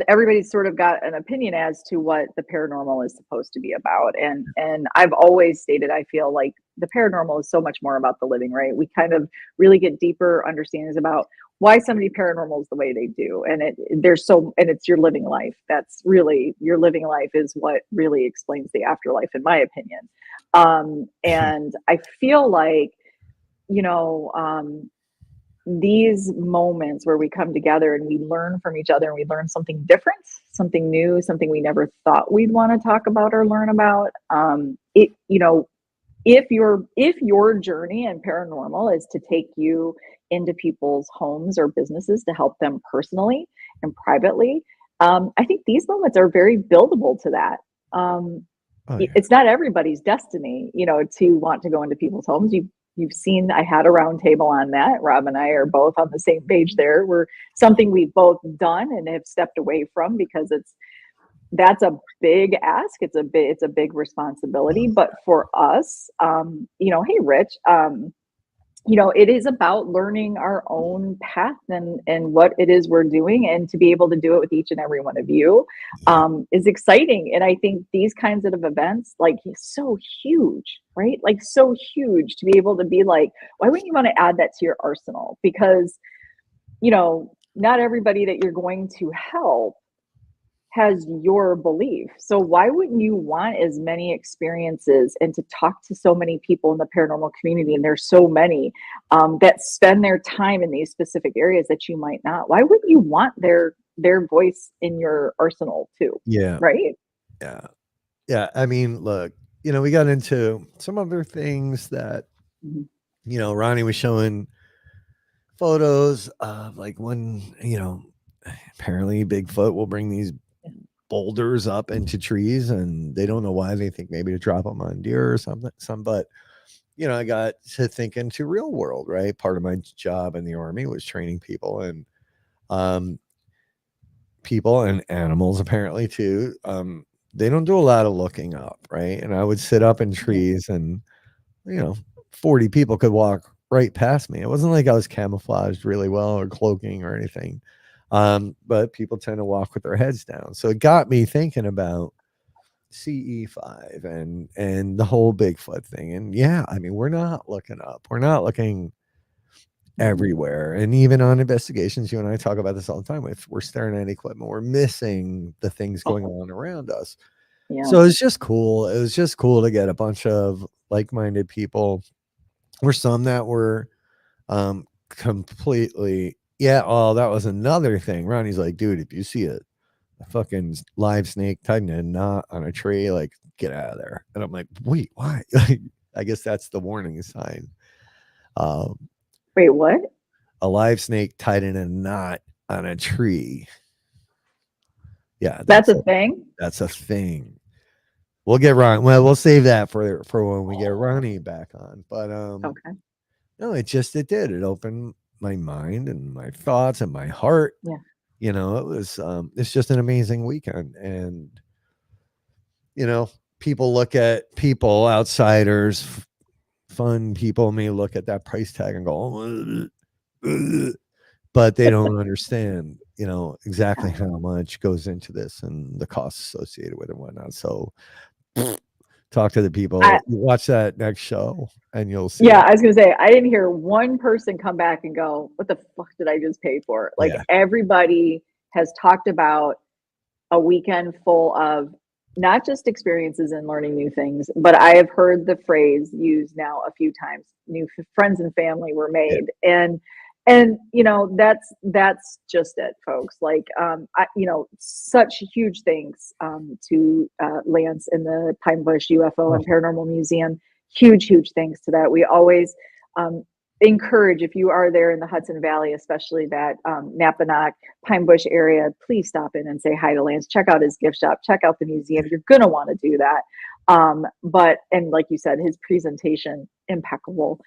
everybody's sort of got an opinion as to what the paranormal is supposed to be about. And I've always stated I feel like the paranormal is so much more about the living, right? We kind of really get deeper understandings about why somebody paranormal is the way they do. And it's your living life. That's really your living life is what really explains the afterlife, in my opinion. And I feel like, you know, um, these moments where we come together and we learn from each other and we learn something different, something new, something we never thought we'd want to talk about or learn about. If your journey in paranormal is to take you into people's homes or businesses to help them personally and privately. I think these moments are very buildable to that. Oh yeah. It's not everybody's destiny, to want to go into people's homes. You've seen I had a round table on that. Rob and I are both on the same page there. We're something we've both done and have stepped away from because that's a big ask. It's a big responsibility. But for us, hey Rich, it is about learning our own path and what it is we're doing, and to be able to do it with each and every one of you is exciting. And I think these kinds of events, like, so huge, right? Like, so huge to be able to be like, why wouldn't you want to add that to your arsenal? Because, not everybody that you're going to help has your belief. So why wouldn't you want as many experiences and to talk to so many people in the paranormal community? And there's so many that spend their time in these specific areas that you might not. Why wouldn't you want their voice in your arsenal too? Yeah. Right. Yeah. Yeah. I mean, look, we got into some other things that, Ronnie was showing photos of, like, when, apparently Bigfoot will bring these boulders up into trees, and they don't know why. They think maybe to drop them on deer or something. But I got to thinking to real world, right? Part of my job in the Army was training people, and people and animals apparently too. They don't do a lot of looking up, right? And I would sit up in trees, and 40 people could walk right past me. It wasn't like I was camouflaged really well or cloaking or anything. But people tend to walk with their heads down. So it got me thinking about CE5 and the whole Bigfoot thing. And yeah, I mean, we're not looking up. We're not looking everywhere. And even on investigations, you and I talk about this all the time. If we're staring at equipment, we're missing the things going on around us. Yeah. So it's just cool. It was just cool to get a bunch of like-minded people. Or some that were completely, yeah. Oh, that was another thing. Ronnie's like, dude, if you see a fucking live snake tighten a knot on a tree, like, get out of there. And I'm like, wait, why? I guess that's the warning sign. Wait, what? A live snake tied in a knot on a tree. Yeah, that's a thing. That's a thing. We'll get Ron. Well, we'll save that for when we get Ronnie back on. But Okay. no, it did. It opened my mind and my thoughts and my heart. Yeah. It was it's just an amazing weekend. And people look at people, outsiders, fun people may look at that price tag and go, but they don't understand, exactly how much goes into this and the costs associated with it and whatnot. So talk to the people, watch that next show, and you'll see. Yeah, I was gonna say, I didn't hear one person come back and go, what the fuck did I just pay for? Like, everybody has talked about a weekend full of not just experiences and learning new things, but I have heard the phrase used now a few times: new friends and family were made. And that's just it, folks. Like, such huge thanks to Lance and the Pine Bush UFO and Paranormal Museum. Huge thanks to that. We always encourage, if you are there in the Hudson Valley, especially that Napanock, Pine Bush area, please stop in and say hi to Lance. Check out his gift shop. Check out the museum. You're going to want to do that. And like you said, his presentation, impeccable.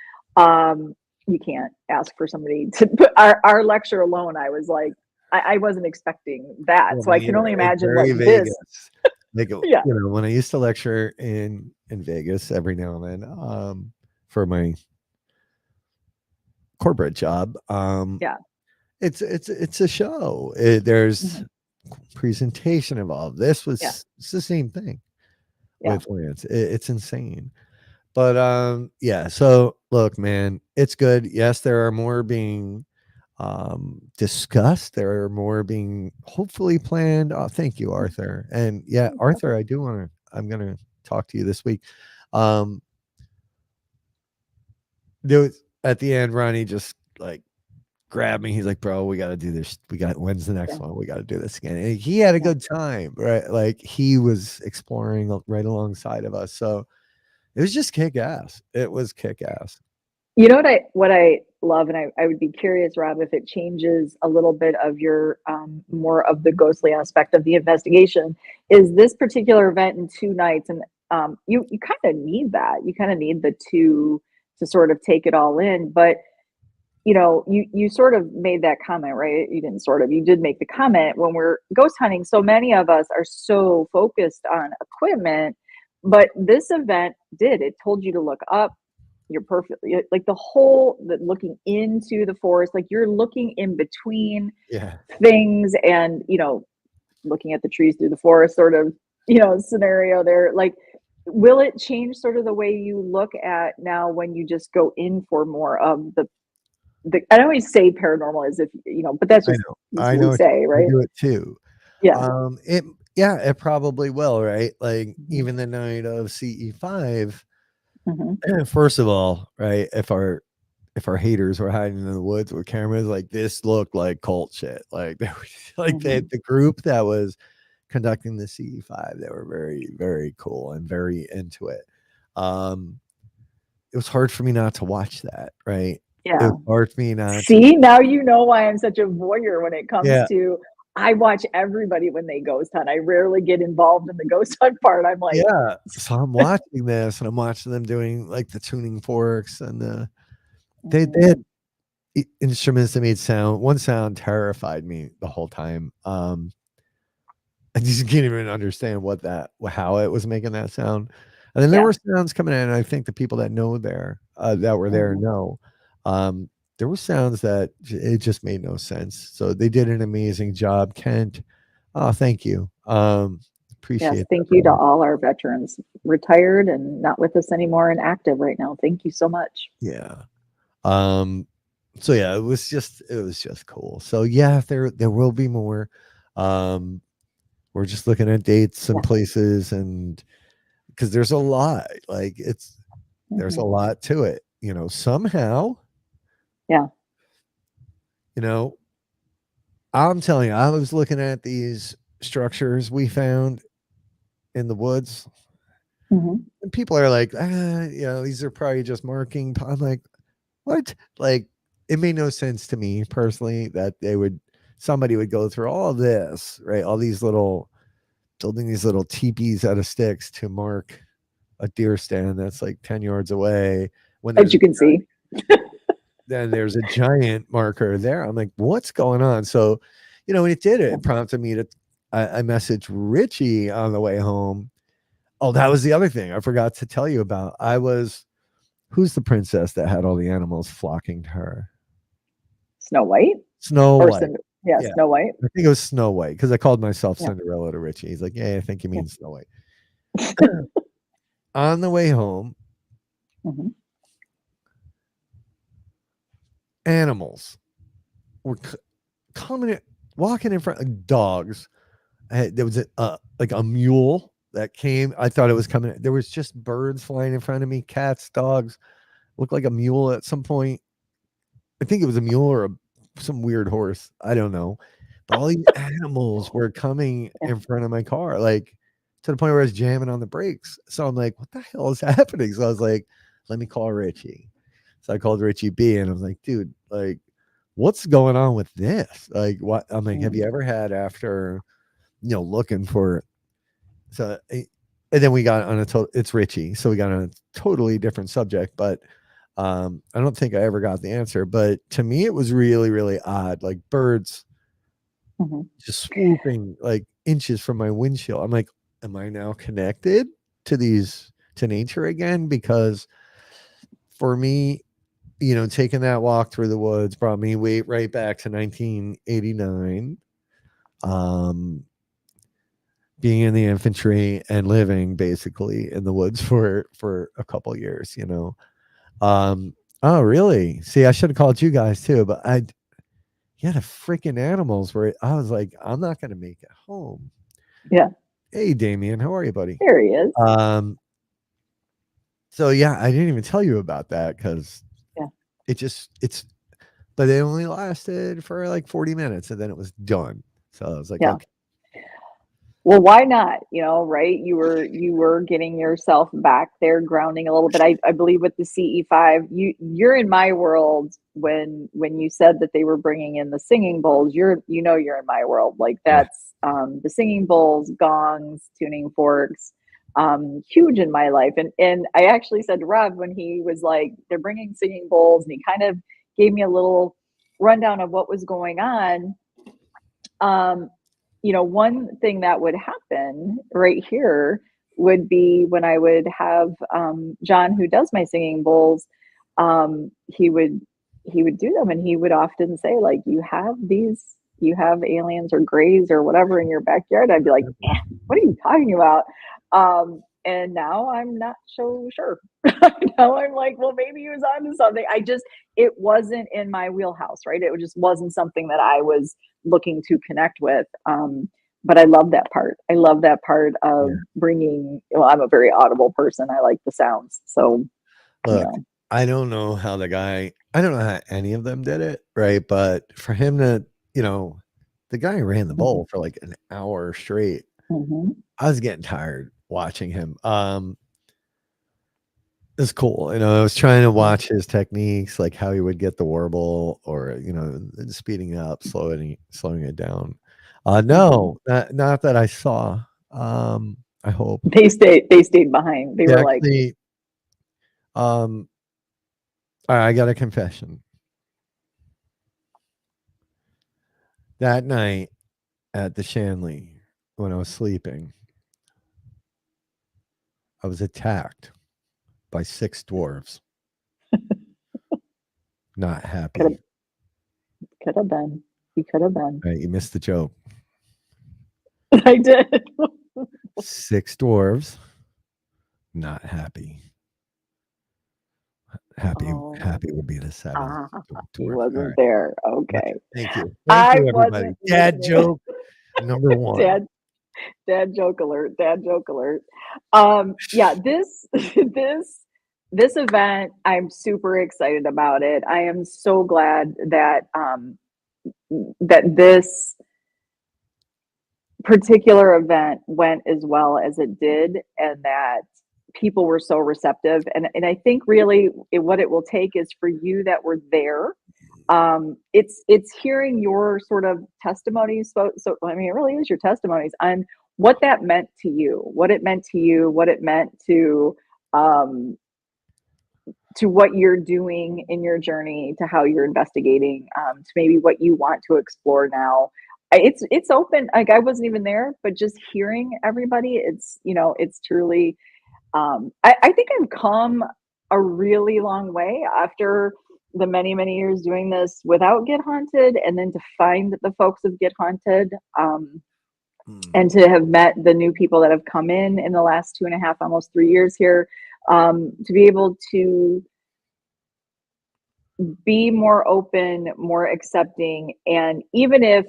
You can't ask for somebody to put our lecture alone. I was like, I wasn't expecting that. So I can only imagine what Vegas. this. When I used to lecture in Vegas every now and then for my corporate job, it's a show. There's presentation involved. This was it's the same thing with Lance. It's insane. But so look, man, it's good. Yes, there are more being discussed. There are more being hopefully planned. Oh, thank you, Arthur. And Arthur, I'm gonna talk to you this week. There was, at the end, Ronnie just like grabbed me. He's like, bro, we got to do this. When's the next one? We got to do this again. And he had a good time, right? Like, he was exploring right alongside of us. So it was just kick ass. It was kick ass. You know what I love, and I would be curious, Rob, if it changes a little bit of your more of the ghostly aspect of the investigation, is this particular event in 2 nights, and you kind of need that. You kind of need the two to sort of take it all in. But you sort of made that comment, right? You didn't sort of, you did make the comment when we're ghost hunting. So many of us are so focused on equipment, but this event did. It told you to look up. You're perfectly like the looking into the forest, like you're looking in between Yeah. things and, looking at the trees through the forest sort of, scenario there. Like, will it change sort of the way you look at now when you just go in for more of I don't always say paranormal as if, but that's I just know. what I we know say, I right? do it too. Yeah. It yeah, it probably will, right? Like Mhm. even the night of CE5, Mhm. first of all, right, if our haters were hiding in the woods with cameras, like this looked like cult shit. Like they were like Mhm. the group that was conducting the CE5, they were very, very cool and very into it. Um, it was hard for me not to watch that, right? It Yeah. was hard for me not to, See, now you know why I'm such a voyeur when it comes yeah, to I watch everybody when they ghost hunt. I rarely get involved in the ghost hunt part. I'm like, yeah. So I'm watching this and I'm watching them doing like the tuning forks and they mhm, had instruments that made sound. One sound terrified me the whole time. I just can't even understand how it was making that sound. And then there yeah. were sounds coming in. And I think the people that know that were there Mhm. know. Um, there were sounds that it just made no sense. So they did an amazing job, Kent. Oh, thank you. Yes, Appreciate that, thank you to brother. all our veterans, retired and not with us anymore and active right now. Thank you so much. Yeah. Um, so yeah, it was just cool. So yeah, there will be more. Um, we're just looking at dates and Yeah. places and because there's a lot. Like there's a Mhm. lot to it. Somehow, Yeah. you know, I'm telling you, I was looking at these structures we found in the woods, Mhm. and people are like, these are probably just marking. I'm like, what? Like, it made no sense to me personally that somebody would go through all of this, right? All these building these little teepees out of sticks to mark a deer stand that's like 10 yards away when As you can see. there's a giant marker there. I'm like, what's going on? So, when it did it, Yeah. it prompted me I messaged Richie on the way home. Oh, that was the other thing I forgot to tell you about. Who's the princess that had all the animals flocking to her? Snow White Snow or White. Cinder. Yeah, Yeah. Snow White. I think it was Snow White because I called myself Yeah. Cinderella to Richie. He's like, yeah, I think you Yeah. mean Snow White. On the way home, Mhm. animals were coming, walking in front of dogs. There was like a mule that came. I thought it was coming. There was just birds flying in front of me, cats, dogs. Looked like a mule at some point. I think it was a mule or some weird horse. I don't know. But all these animals were coming Yeah. in front of my car, like to the point where I was jamming on the brakes. So I'm like, what the hell is happening? So I was like, let me call Richie. So I called Richie B and I was like, dude, like, what's going on with this? Like, what? I'm like, have you Mhm. ever had after, looking for, so, and then we got on it's Richie. So we got on a totally different subject, but I don't think I ever got the answer, but to me, it was really, really odd. Like birds Mhm. just swooping like inches from my windshield. I'm like, am I now connected to nature again? Because for me, taking that walk through the woods brought me right back to 1989. Um, being in the infantry and living basically in the woods for a couple years, Um, oh, really? See, I should have called you guys too, but yeah, the freaking animals were. I was like, I'm not going to make it home. Yeah. Hey, Damien, how are you, buddy? There he is. Um, so yeah, I didn't even tell you about that because Yeah. but it only lasted for like 40 minutes and then it was done. So I was like, Yeah. okay. Well, why not? You know, right? You were getting yourself back there, grounding a little bit. I believe with the CE5, you're in my world when you said that they were bringing in the singing bowls. You're in my world. Like Yeah. that's the singing bowls, gongs, tuning forks, huge in my life. And I actually said to Rob when he was like, they're bringing singing bowls, and he kind of gave me a little rundown of what was going on. Um, one thing that would happen right here would be when I would have John, who does my singing bowls, he would do them, and he would often say, like, you have aliens or grays or whatever in your backyard. I'd be like, what are you talking about? And now I'm not so sure. Now I'm like, well, maybe he was onto something. It wasn't in my wheelhouse, right? It just wasn't something that I was looking to connect with. But I love that part. I love that part of Yeah. bringing, well, I'm a very audible person. I like the sounds. So, Look, I don't know how any of them did it, right? But for him to, the guy ran the bowl for like an hour straight. mhm. I was getting tired watching him. It's cool. I was trying to watch his techniques, like how he would get the warble or, speeding up, slowing it down. No, not that I saw. I hope. They stayed behind. They They were like, actually, all right, I got a confession. That night at the Shanley, when I was sleeping, I was attacked by 6 dwarves. Not happy. could have been. He could have been. Right, you missed the joke. I did. 6 dwarves, not happy. Happy Oh, would be the 7th ah, he dwarf. All wasn't right. there. Okay. Thank you. Thank I you, everybody. wasn't Dad listening. joke number 1. Dad joke alert. Dad joke alert. Yeah, this event, I'm super excited about it. I am so glad that this particular event went as well as it did, and that people were so receptive. And I think really what it will take is for you that were there. It's hearing your sort of testimonies. So I mean, it really is your testimonies on what that meant to you, what it meant to you, what it meant um, to what you're doing in your journey, to how you're investigating, to maybe what you want to explore now. It's open. Like I wasn't even there, but just hearing everybody, it's truly. I think I've come a really long way after the many years doing this without Get Haunted, and then to find the folks of Get Haunted, and to have met the new people that have come in the last 2.5, almost 3 years here, to be able to be more open, more accepting, and even if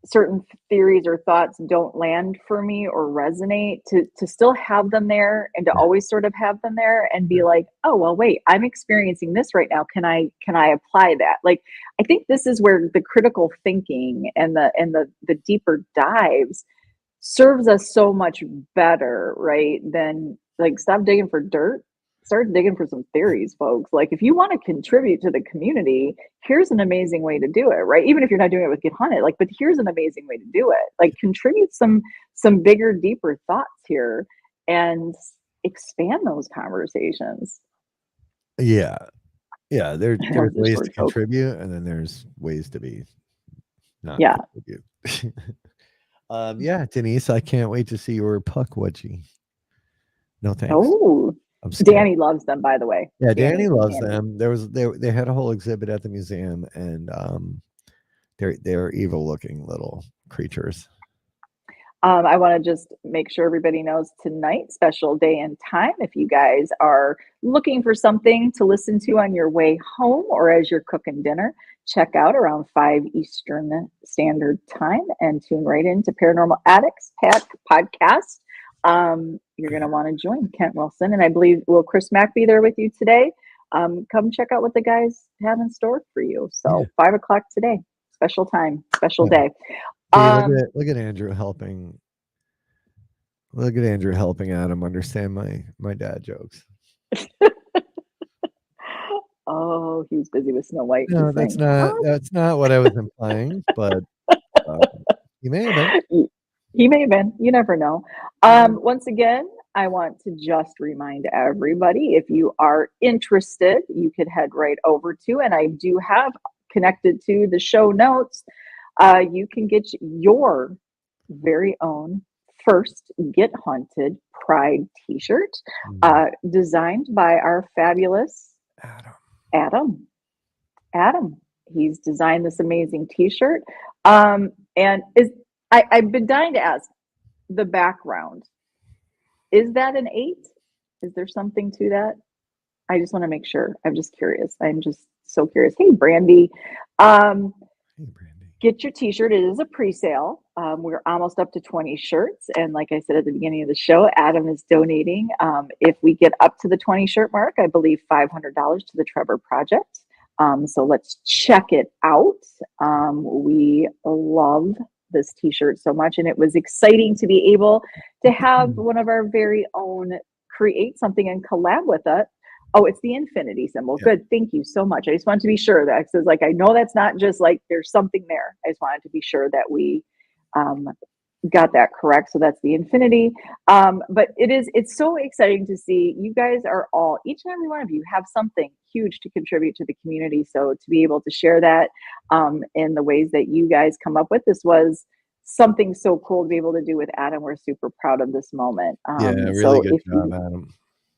certain theories or thoughts don't land for me or resonate, to still have them there, and to Yeah. always sort of have them there and be like, oh well, wait, I'm experiencing this right now. Can I apply that? Like, I think this is where the critical thinking and the deeper dives serves us so much better, right? Than like, stop digging for dirt, start digging for some theories, folks. Like, if you want to contribute to the community, here's an amazing way to do it, right? Even if you're not doing it with Get Hunted, like, but here's an amazing way to do it. Like, contribute some bigger, deeper thoughts here, and expand those conversations. Yeah. Yeah, there's That's a ways to short joke. contribute, and then there's ways to be not Yeah. contribute. Yeah, Denise, I can't wait to see your puck wedgie. No thanks. Oh, I'm scared. Danny loves them, by the way. Yeah, Danny loves Danny. them. They had a whole exhibit at the museum, and they're evil looking little creatures. I want to just make sure everybody knows tonight, special day and time. If you guys are looking for something to listen to on your way home or as you're cooking dinner, check out around 5 Eastern Standard Time and tune right into Paranormal Addicts podcast. You're going to want to join Kent Wilson, and I believe, will Chris Mack be there with you today? Come check out what the guys have in store for you. So 5 o'clock today, special time, special day. See, look at Andrew helping Look at Andrew helping Adam understand my dad jokes. Oh, he was busy with Snow White. No, He's saying, "Huh?" that's not what I was implying, but uh, he may have been. He may have been. You never know. Mhm. Once again, I want to just remind everybody, if you are interested, you could head right over to, and I do have connected to the show notes. You can get your very own first Get Haunted Pride T-shirt, designed by our fabulous Adam. Adam. Adam. He's designed this amazing T-shirt. And I've been dying to ask the background. Is that an 8? Is there something to that? I just want to make sure. I'm just curious. I'm just so curious. Hey, Brandy. Um, Hey, Brandy. Get your T-shirt. It is a pre-sale. We're almost up to 20 shirts, and like I said at the beginning of the show, Adam is donating. If we get up to the 20 shirt mark, I believe $500 to the Trevor Project. So let's check it out. We love this T-shirt so much, and it was exciting to be able to have one of our very own create something and collab with it. Oh, it's the infinity symbol. Yeah. Good. Thank you so much. I just wanted to be sure that, because like I know that's not just like there's something there. I just wanted to be sure that we got that correct. So that's the infinity. But it's so exciting to see you guys are all, each and every one of you have something huge to contribute to the community. So to be able to share that in the ways that you guys come up with, this was something so cool to be able to do with Adam. We're super proud of this moment. Yeah, really So good if job, Adam.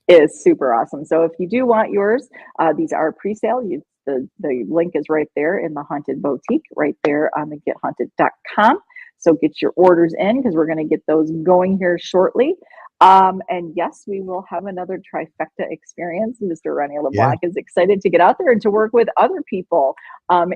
is super awesome. So if you do want yours, these are pre-sale. The link is right there in the Haunted Boutique, right there on the gethaunted.com. So get your orders in, because we're going to get those going here shortly. And yes, we will have another trifecta experience. Mr. Rene LeBlanc is excited to get out there and to work with other people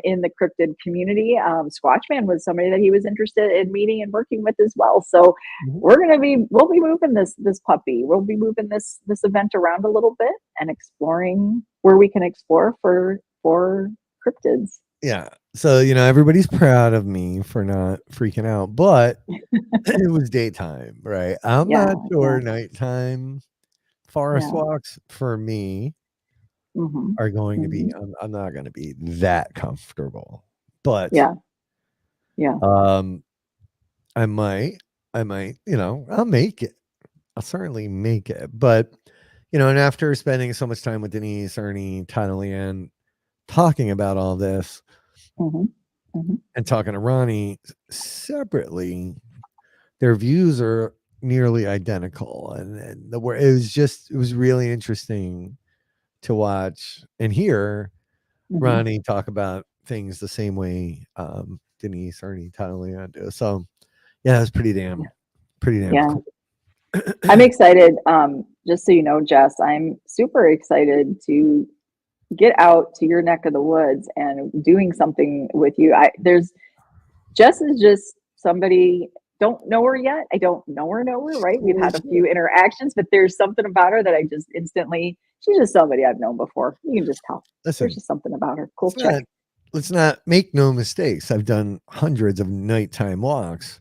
in the cryptid community. Squatchman was somebody that he was interested in meeting and working with as well. So we'll be moving this puppy. We'll be moving this event around a little bit and exploring where we can explore for cryptids. Yeah. So, everybody's proud of me for not freaking out, but it was daytime, right? I'm not sure nighttime forest walks for me are going to be, I'm not going to be that comfortable, but I might, I'll make it. I'll certainly make it. But, and after spending so much time with Denise, Ernie, Tyler, Leanne, talking about all this, and talking to Ronnie separately, their views are nearly identical, and it was really interesting to watch and hear Ronnie talk about things the same way Denise, Ernie, Tyler, Leanne do. So yeah, it's pretty damn cool. I'm excited. Just so you know, Jess, I'm super excited to get out to your neck of the woods and doing something with you. Jess is just somebody, don't know her yet. I don't know her, right? We've had a few interactions, but there's something about her that I just instantly, she's just somebody I've known before. You can just tell. Listen, there's just something about her. Cool chick. Let's not make no mistakes. I've done hundreds of nighttime walks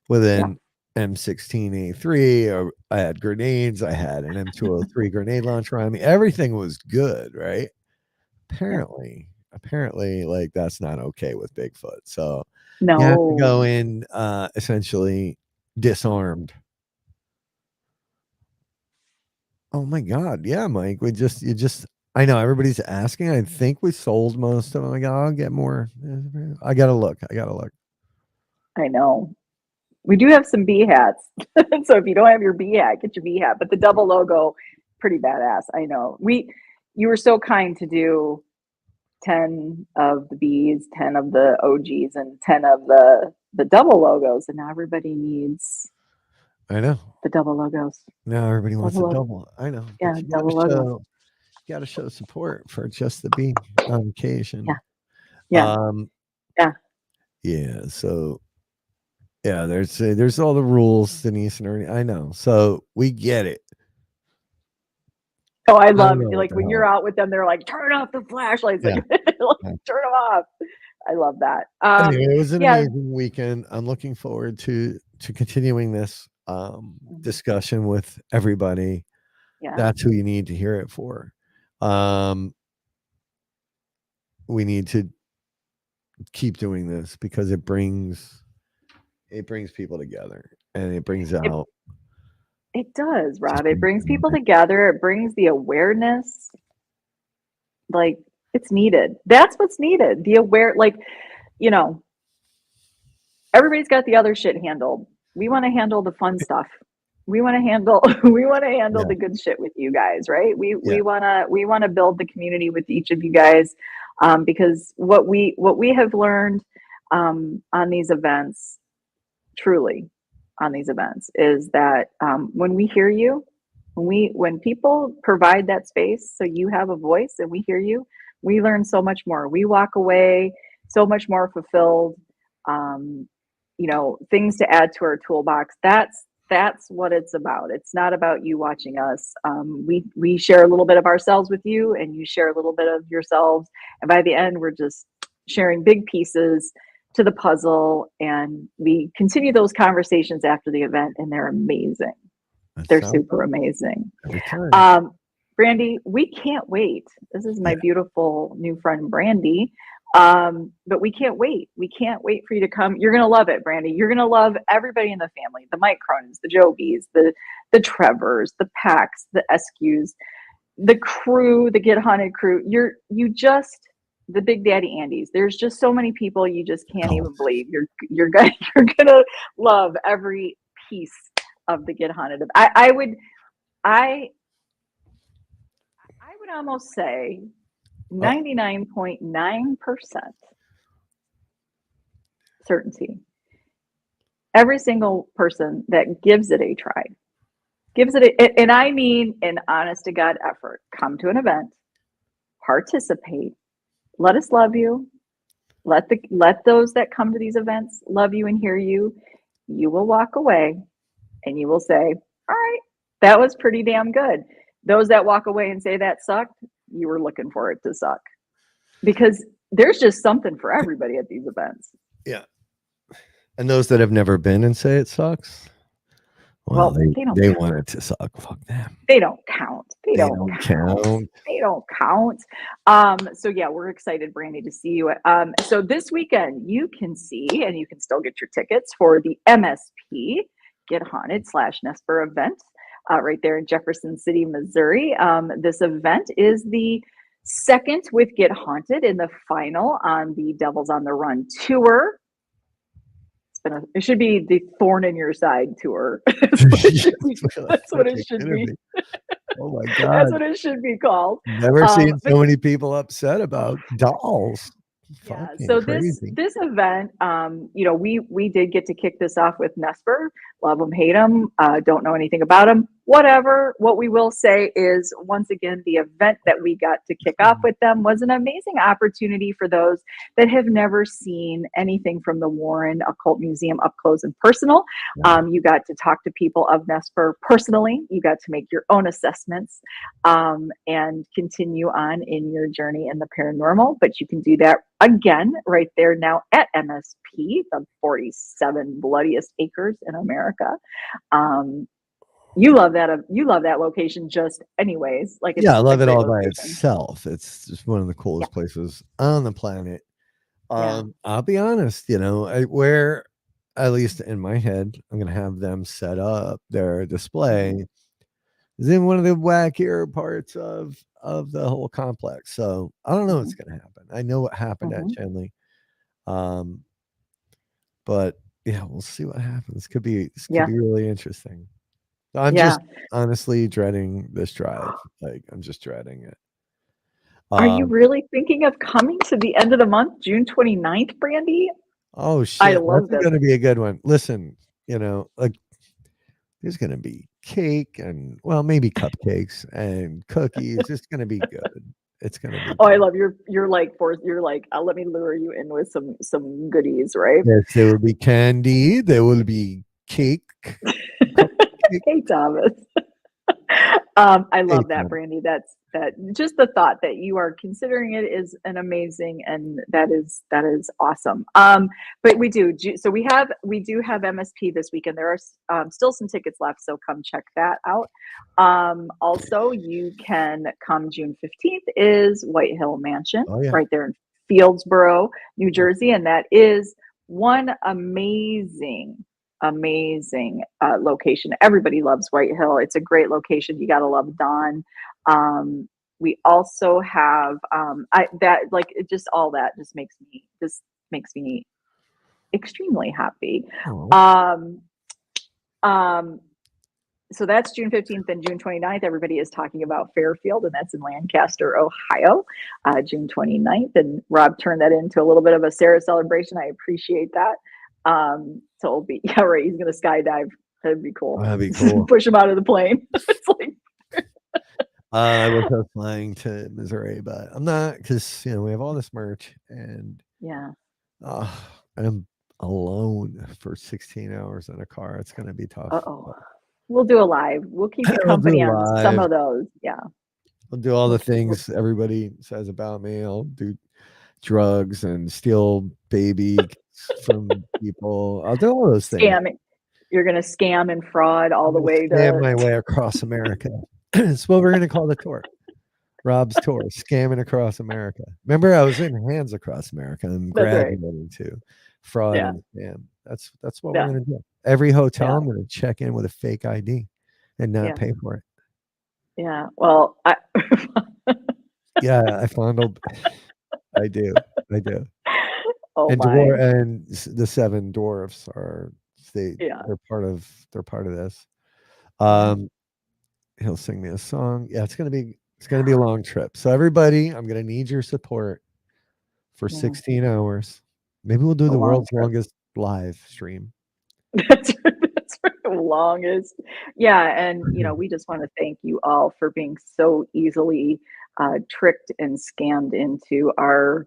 within M16A3, or I had grenades. I had an M203 grenade launcher on me. Everything was good, right? Apparently, like that's not okay with Bigfoot. So you have to go in essentially disarmed. Oh my God. Yeah, Mike. I know everybody's asking. I think we sold most of them. I'll get more. I gotta look. I know. We do have some bee hats. So if you don't have your bee hat, get your bee hat. But the double logo, pretty badass. I know. You were so kind to do 10 of the bees, 10 of the OGs, and 10 of the double logos. And now everybody needs, I know, the double logos. Now everybody wants a double. I know. Yeah, double logo. You got to show support for just the bee on occasion. Yeah. So yeah, there's all the rules, Denise and Ernie. I know. So we get it. Oh, I love it. Like when you're out with them, they're like, turn off the flashlights. Turn them off. I love that. Anyway, it was an amazing weekend. I'm looking forward to continuing this discussion with everybody. Yeah. That's who you need to hear it for. We need to keep doing this because it brings people together, and it brings out. It does, Rob. brings It brings them people out. together. It brings the awareness. Like, it's needed. That's what's needed. The aware, like, you know, everybody's got the other shit handled. We want to handle the fun stuff. We want to handle the good shit with you guys, right? We want to build the community with each of you guys, because what we have learned on these events, truly on these events, is that when we hear you, when people provide that space so you have a voice and we hear you, we learn so much more. We walk away so much more fulfilled. Things to add to our toolbox. That's what it's about. It's not about you watching us. We share a little bit of ourselves with you, and you share a little bit of yourselves. And by the end, we're just sharing big pieces to the puzzle. And we continue those conversations after the event, and they're amazing. They're super amazing. Brandy, we can't wait. This is my beautiful new friend, Brandy. But we can't wait. We can't wait for you to come. You're going to love it, Brandy. You're going to love everybody in the family, the Mike Cronins, the Jobies, the Trevors, the Packs, the Eskews, the crew, the Get Haunted crew. The Big Daddy Andys. There's just so many people you just can't even believe. You're gonna love every piece of the Get Haunted. I would almost say 99.9% certainty. Every single person that gives it a try, and I mean an honest to God effort, come to an event, participate, let us love you, let those that come to these events love you and hear you. You will walk away and you will say, all right, that was pretty damn good. Those that walk away and say that sucked, you were looking for it to suck, because there's just something for everybody at these events. Yeah. And those that have never been and say it sucks, well, they want it to suck. Fuck them. They don't count. They don't count. So yeah, we're excited, Brandy, to see you. So this weekend you can see, and you can still get your tickets for the MSP Get Haunted /Nesper event right there in Jefferson City, Missouri. This event is the second with Get Haunted and the final on the Devils on the Run tour. It should be the Thorn in Your Side tour. That's what it should be. Oh my God. That's what it should be called. Never seen so many people upset about dolls. Yeah. So this event, we did get to kick this off with Nesper. Love them, hate them. Don't know anything about them. Whatever. What we will say is, once again, the event that we got to kick off with them was an amazing opportunity for those that have never seen anything from the Warren Occult Museum up close and personal. You got to talk to people of Nesper personally. You got to make your own assessments and continue on in your journey in the paranormal. But you can do that again right there now at MSP, the 47 bloodiest acres in America. You love that location just anyways. I love it all by itself. It's just one of the coolest places on the planet. I'll be honest, where, at least in my head, I'm gonna have them set up their display is in one of the wackier parts of the whole complex. So I don't know what's gonna happen. I know what happened at Chenley. But yeah, we'll see what happens. Could be really interesting. I'm just honestly dreading this drive. I'm just dreading it. Are you really thinking of coming to the end of the month, June 29th, Brandy? Oh shit. I love this. Going to be a good one. Listen, there's going to be cake and maybe cupcakes and cookies. It's going to be good. It's going to be I love you're like, let me lure you in with some goodies, right? Yes, there will be candy. There will be cake. Hey, Thomas. I love that, Brandy. that just the thought that you are considering it is an amazing, and that is awesome. But we do MSP this weekend. There are still some tickets left, so come check that out. Also, you can come June 15th is White Hill Mansion, right there in Fieldsboro, New Jersey, and that is one amazing location. Everybody loves White Hill. It's a great location. You gotta love Dawn. We also have all that just makes me extremely happy. So that's June 15th and June 29th. Everybody is talking about Fairfield, and that's in Lancaster, Ohio, June 29th. And Rob turned that into a little bit of a Sara celebration. I appreciate that. So it'll be, he's going to skydive. That'd be cool. That'd be cool. Push him out of the plane. It's like, I was flying to Missouri, but I'm not, because we have all this merch, and I'm alone for 16 hours in a car. It's going to be tough. We'll do a live. We'll keep you company on some of those. Yeah. I'll do all the things everybody says about me. I'll do drugs and steal baby from people. I'll do all those things. Scamming. You're going to scam and fraud all the way to scam my way across America. That's what we're going to call the tour. Rob's tour, scamming across America. Remember, I was in Hands Across America. I'm graduating to fraud and scam. That's what we're going to do. Every hotel, I'm going to check in with a fake ID and not pay for it. Yeah. Well, I fondled. I do. Oh, and and the Seven Dwarfs are they're part of this. He'll sing me a song. Yeah, it's gonna be a long trip. So everybody, I'm gonna need your support for 16 hours. Maybe we'll do the world's longest live stream. That's the longest. Yeah, and we just want to thank you all for being so easily tricked and scammed into our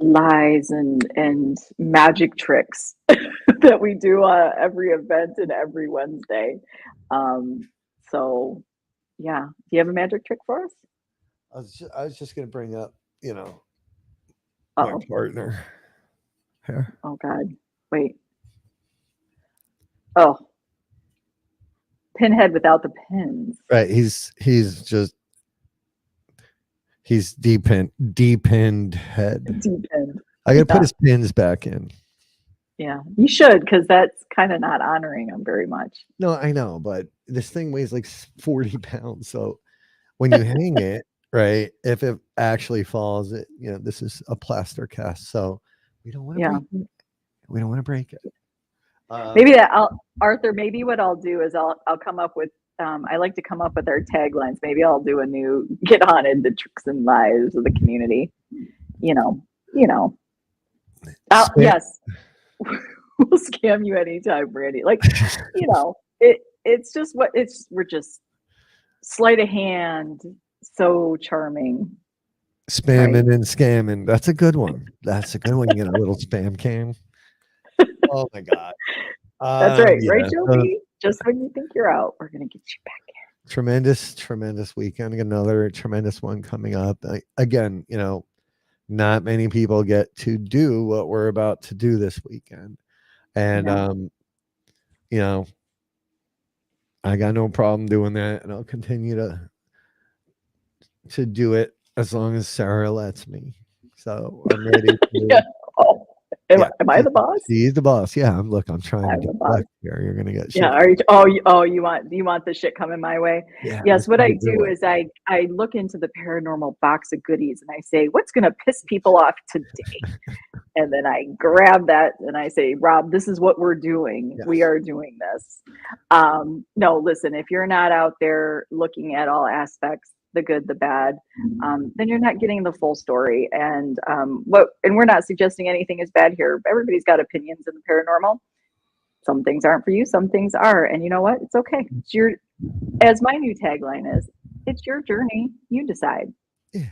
lies and magic tricks that we do every event and every Wednesday. So do you have a magic trick for us? I was just gonna bring up my partner here. Oh God, wait. Oh, Pinhead without the pins. Right, he's depinned head. Depinned. I gotta put his pins back in. Yeah, you should, because that's kind of not honoring him very much. No, I know, but this thing weighs like 40 pounds. So when you hang it, right, if it actually falls, this is a plaster cast. So we don't want to break it. We don't want to break it. Arthur, maybe what I'll do is I'll come up with, I like to come up with our taglines. Maybe I'll do a new "Get Haunted: The Tricks and Lies of the Community." Yes. We'll scam you anytime, Brandy. It's just we're just sleight of hand, so charming. Spamming and scamming. That's a good one. You get a little spam cam. Oh my God. That's right. Right, Joey? Just when you think you're out, we're gonna get you back in. Tremendous weekend. Another tremendous one coming up. Again, not many people get to do what we're about to do this weekend. And I got no problem doing that, and I'll continue to do it as long as Sara lets me. So I'm ready to Am I the boss? He's the boss. Yeah, I'm trying to get left here. You're gonna get shit. Yeah. You want the shit coming my way? Yeah. Yes. What I do is I look into the paranormal box of goodies and I say, what's gonna piss people off today? And then I grab that and I say, Rob, this is what we're doing. Yes. We are doing this. No, listen, if you're not out there looking at all aspects, the good, the bad, then you're not getting the full story. And we're not suggesting anything is bad here. Everybody's got opinions in the paranormal. Some things aren't for you, some things are. And you know what? It's okay. It's as my new tagline is, it's your journey. You decide. Yeah.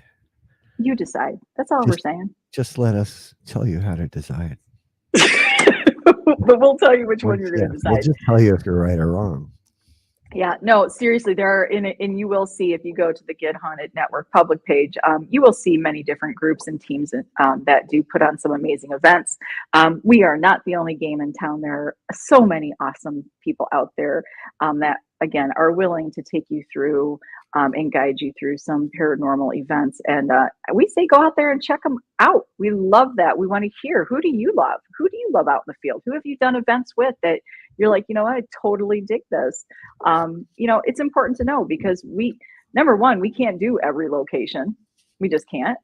You decide. That's all we're saying. Just let us tell you how to decide. But we'll tell you which one you're going to decide. We'll just tell you if you're right or wrong. Yeah, no, seriously, there are and you will see if you go to the Get Haunted Network public page, you will see many different groups and teams that do put on some amazing events. We are not the only game in town. There are so many awesome people out there that, again, are willing to take you through and guide you through some paranormal events. And we say go out there and check them out. We love that. We want to hear, who do you love? Who do you love out in the field? Who have you done events with that you're like, you know what, I totally dig this. It's important to know because number one, we can't do every location. We just can't.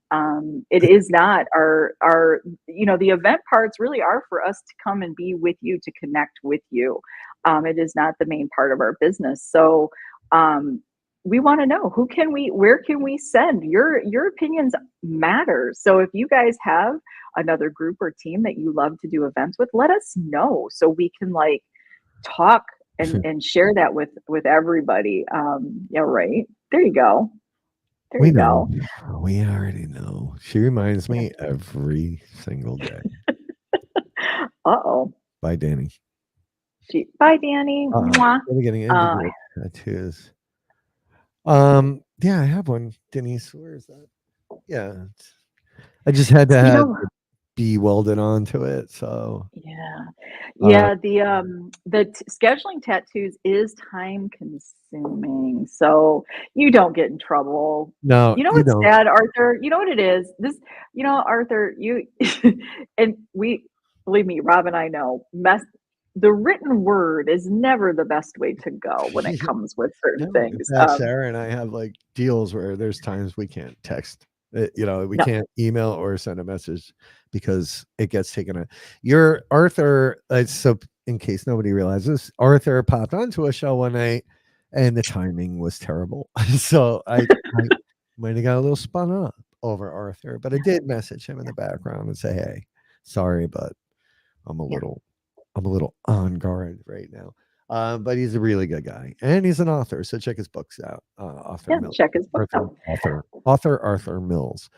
It is not the event parts really are for us to come and be with you, to connect with you. It is not the main part of our business. So, we want to know where can we send your opinions matter. So if you guys have another group or team that you love to do events with, let us know so we can talk and share that with everybody. Yeah, right. There you go. We know. We already know. She reminds me every single day. Uh-oh. Bye, Danny. Bye, Danny. Mwah. Getting into tattoos. Yeah, I have one. Denise, where is that? Yeah. I just had to have be welded onto it. So yeah. The scheduling tattoos is time consuming, so you don't get in trouble. No, you know what's sad, Arthur? You know what it is? Arthur, you and we, believe me, Rob and I know the written word is never the best way to go when it comes with certain things. Sarah and I have deals where there's times we can't text. We can't email or send a message because it gets taken. Your Arthur, so in case nobody realizes, Arthur popped onto a show one night and the timing was terrible. So I might have got a little spun up over Arthur, but I did message him in the background and say, hey, sorry, but I'm a little on guard right now. But he's a really good guy and he's an author. So check his books out. Mills. Check his books out. Author Arthur Mills.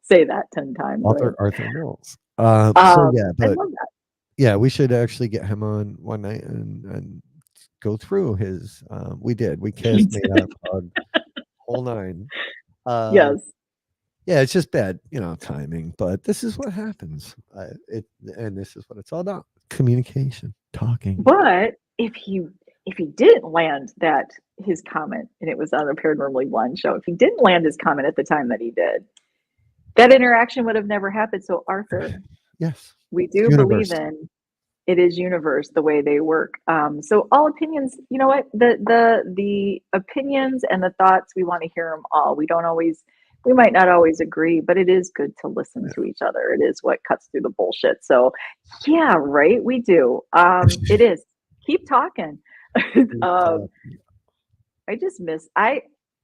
Say that 10 times. Author Arthur Mills. We should actually get him on one night and go through his. We kissed, made up, hugged, whole nine. Yes. Yeah, it's just bad, timing. But this is what happens. And this is what it's all about: communication, talking. But if he didn't land his comment, and it was on the Paranormally Blonde show, if he didn't land his comment at the time that he did, that interaction would have never happened. So Arthur, yes, we do believe in it is universe the way they work. So all opinions, you know what, the opinions and the thoughts, we want to hear them all. We might not always agree, but it is good to listen to each other. It is what cuts through the bullshit. So yeah, right. We do. It is. Keep talking.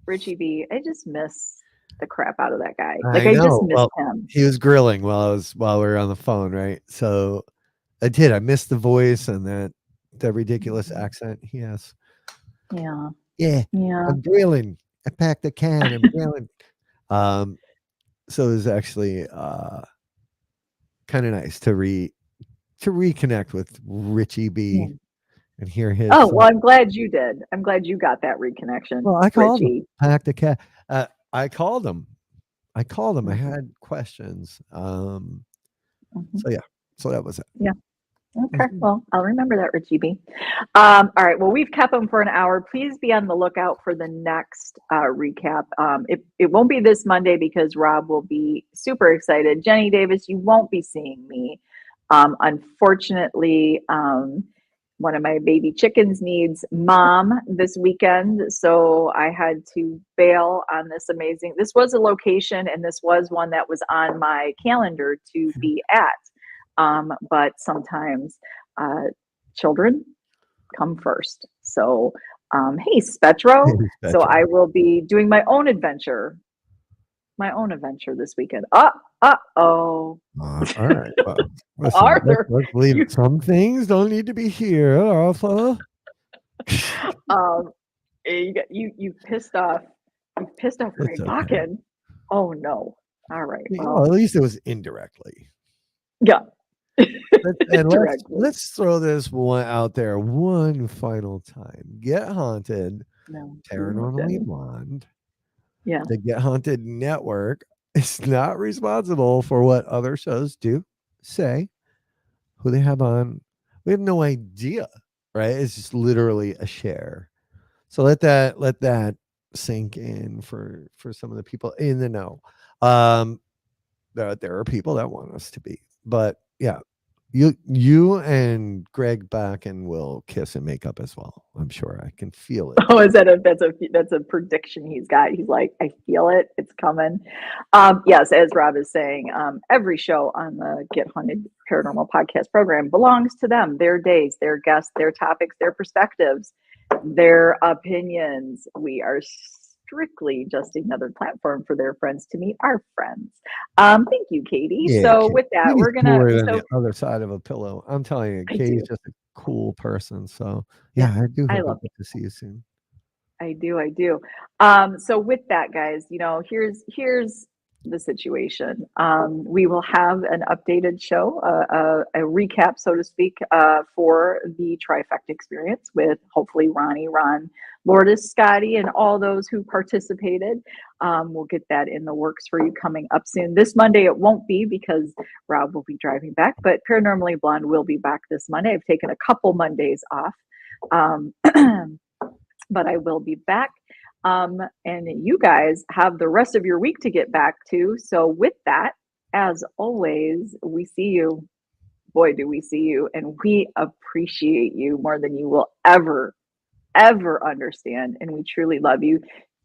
Richie B, I just miss the crap out of that guy. I just miss him. He was grilling while we were on the phone, right? So I missed the voice and the ridiculous accent he has. Yeah. I'm grilling. I packed a can. I'm grilling. So it was actually kind of nice to reconnect with Richie B and hear his. Oh, well, I'm glad you did. I'm glad you got that reconnection. Well, I called him. Packed a can. I called him. I had questions. So that was it. Yeah. Okay. Well, I'll remember that, Richie B. All right. Well, we've kept them for an hour. Please be on the lookout for the next recap. It won't be this Monday because Rob will be super excited. Jenny Davis, you won't be seeing me. Unfortunately, one of my baby chickens needs mom this weekend. So I had to bail on this was a location and this was one that was on my calendar to be at. But sometimes children come first. So, hey, Spetro. So I will be doing my own adventure this weekend. All right. Well, listen, Arthur, let's believe some things don't need to be here, Arthur. you pissed off. You pissed off Greg Bakken. Oh no. All right. Well, at least it was indirectly. Yeah. let's throw this one out there one final time. Get Haunted, No, Paranormally Blonde. Yeah. The Get Haunted Network is not responsible for what other shows do say, who they have on. We have no idea, right? It's just literally a share. So let that sink in for some of the people in the know. There are people that want us to be, but yeah, you and Greg Bakken will kiss and make up as well. I'm sure. I can feel it. Oh, is that that's a prediction he's got? He's like, I feel it, it's coming. Yes, as Rob is saying, every show on the Get Haunted Paranormal Podcast program belongs to them. Their days, their guests, their topics, their perspectives, their opinions. We are strictly just another platform for their friends to meet our friends. Thank you, Katie. Yeah, so Katie. with that, Katie's we're gonna. cooler than So the other side of a pillow. I'm telling you, I Katie's do. just a cool person. So yeah, I do I hope love I get to see you soon. I do. So with that, guys, here's the situation. We will have an updated show, a recap, so to speak, for the trifecta experience with hopefully Ronnie, Ron, Lourdes, Scotty, and all those who participated. We'll get that in the works for you coming up soon. This Monday it won't be because Rob will be driving back, but Paranormally Blonde will be back this Monday. I've taken a couple Mondays off. But I will be back. And you guys have the rest of your week to get back to. So with that, as always, we see you. Boy, do we see you. And we appreciate you more than you will ever understand. And we truly love you.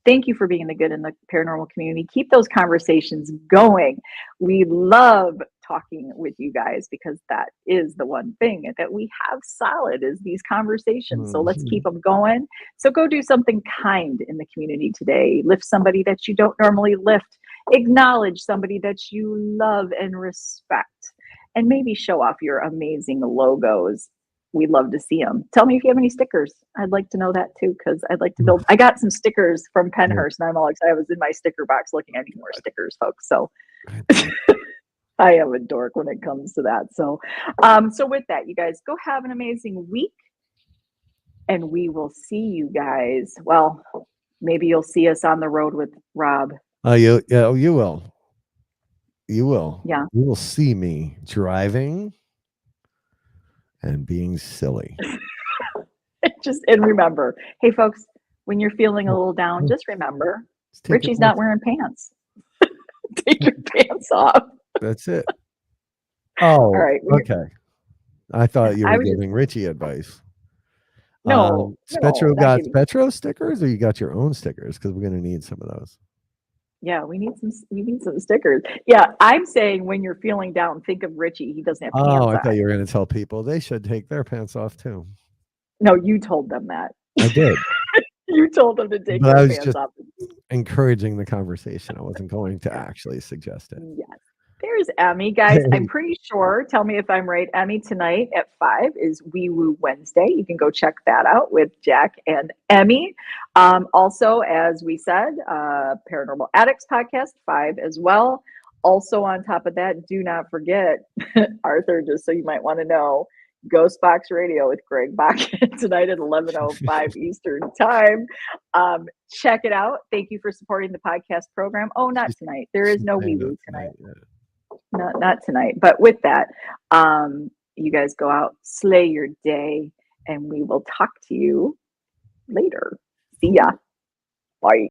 Thank you for being the good in the paranormal community. Keep those conversations going. We love talking with you guys because that is the one thing that we have solid is these conversations. So let's keep them going. So go do something kind in the community today. Lift somebody that you don't normally lift. Acknowledge somebody that you love and respect. And maybe show off your amazing logos. We'd love to see them. Tell me if you have any stickers. I'd like to know that too, because I'd like to build. I got some stickers from Penhurst, and I'm all excited. I was in my sticker box looking. I need more stickers, folks. So I am a dork when it comes to that. So, so with that, you guys go have an amazing week, and we will see you guys. Well, maybe you'll see us on the road with Rob. You will. You will. Yeah. You will see me driving and being silly. And remember, hey folks, when you're feeling a little down, just remember Richie's not wearing pants. Take your pants off. That's it. Oh, all right. Okay. I thought you were giving Richie advice. No. Spetro got Spetro stickers, or you got your own stickers? Because we're going to need some of those. Yeah, we need some stickers. Yeah, I'm saying when you're feeling down, think of Richie. He doesn't have pants on. Oh, I thought you were going to tell people they should take their pants off too. No, you told them that. I did. You told them to take their pants off. Encouraging the conversation. I wasn't going to actually suggest it. Yes. There's Emmy, guys. I'm pretty sure. Tell me if I'm right. Emmy tonight at 5 is Wee Woo Wednesday. You can go check that out with Jack and Emmy. Also, as we said, Paranormal Addicts podcast 5 as well. Also, on top of that, do not forget Arthur. Just so you might want to know, Ghost Box Radio with Greg Bakken tonight at 11:05 Eastern Time. Check it out. Thank you for supporting the podcast program. Oh, not tonight. There is no Wee Woo tonight. Not tonight. But with that, you guys go out, slay your day, and we will talk to you later. See ya. Bye.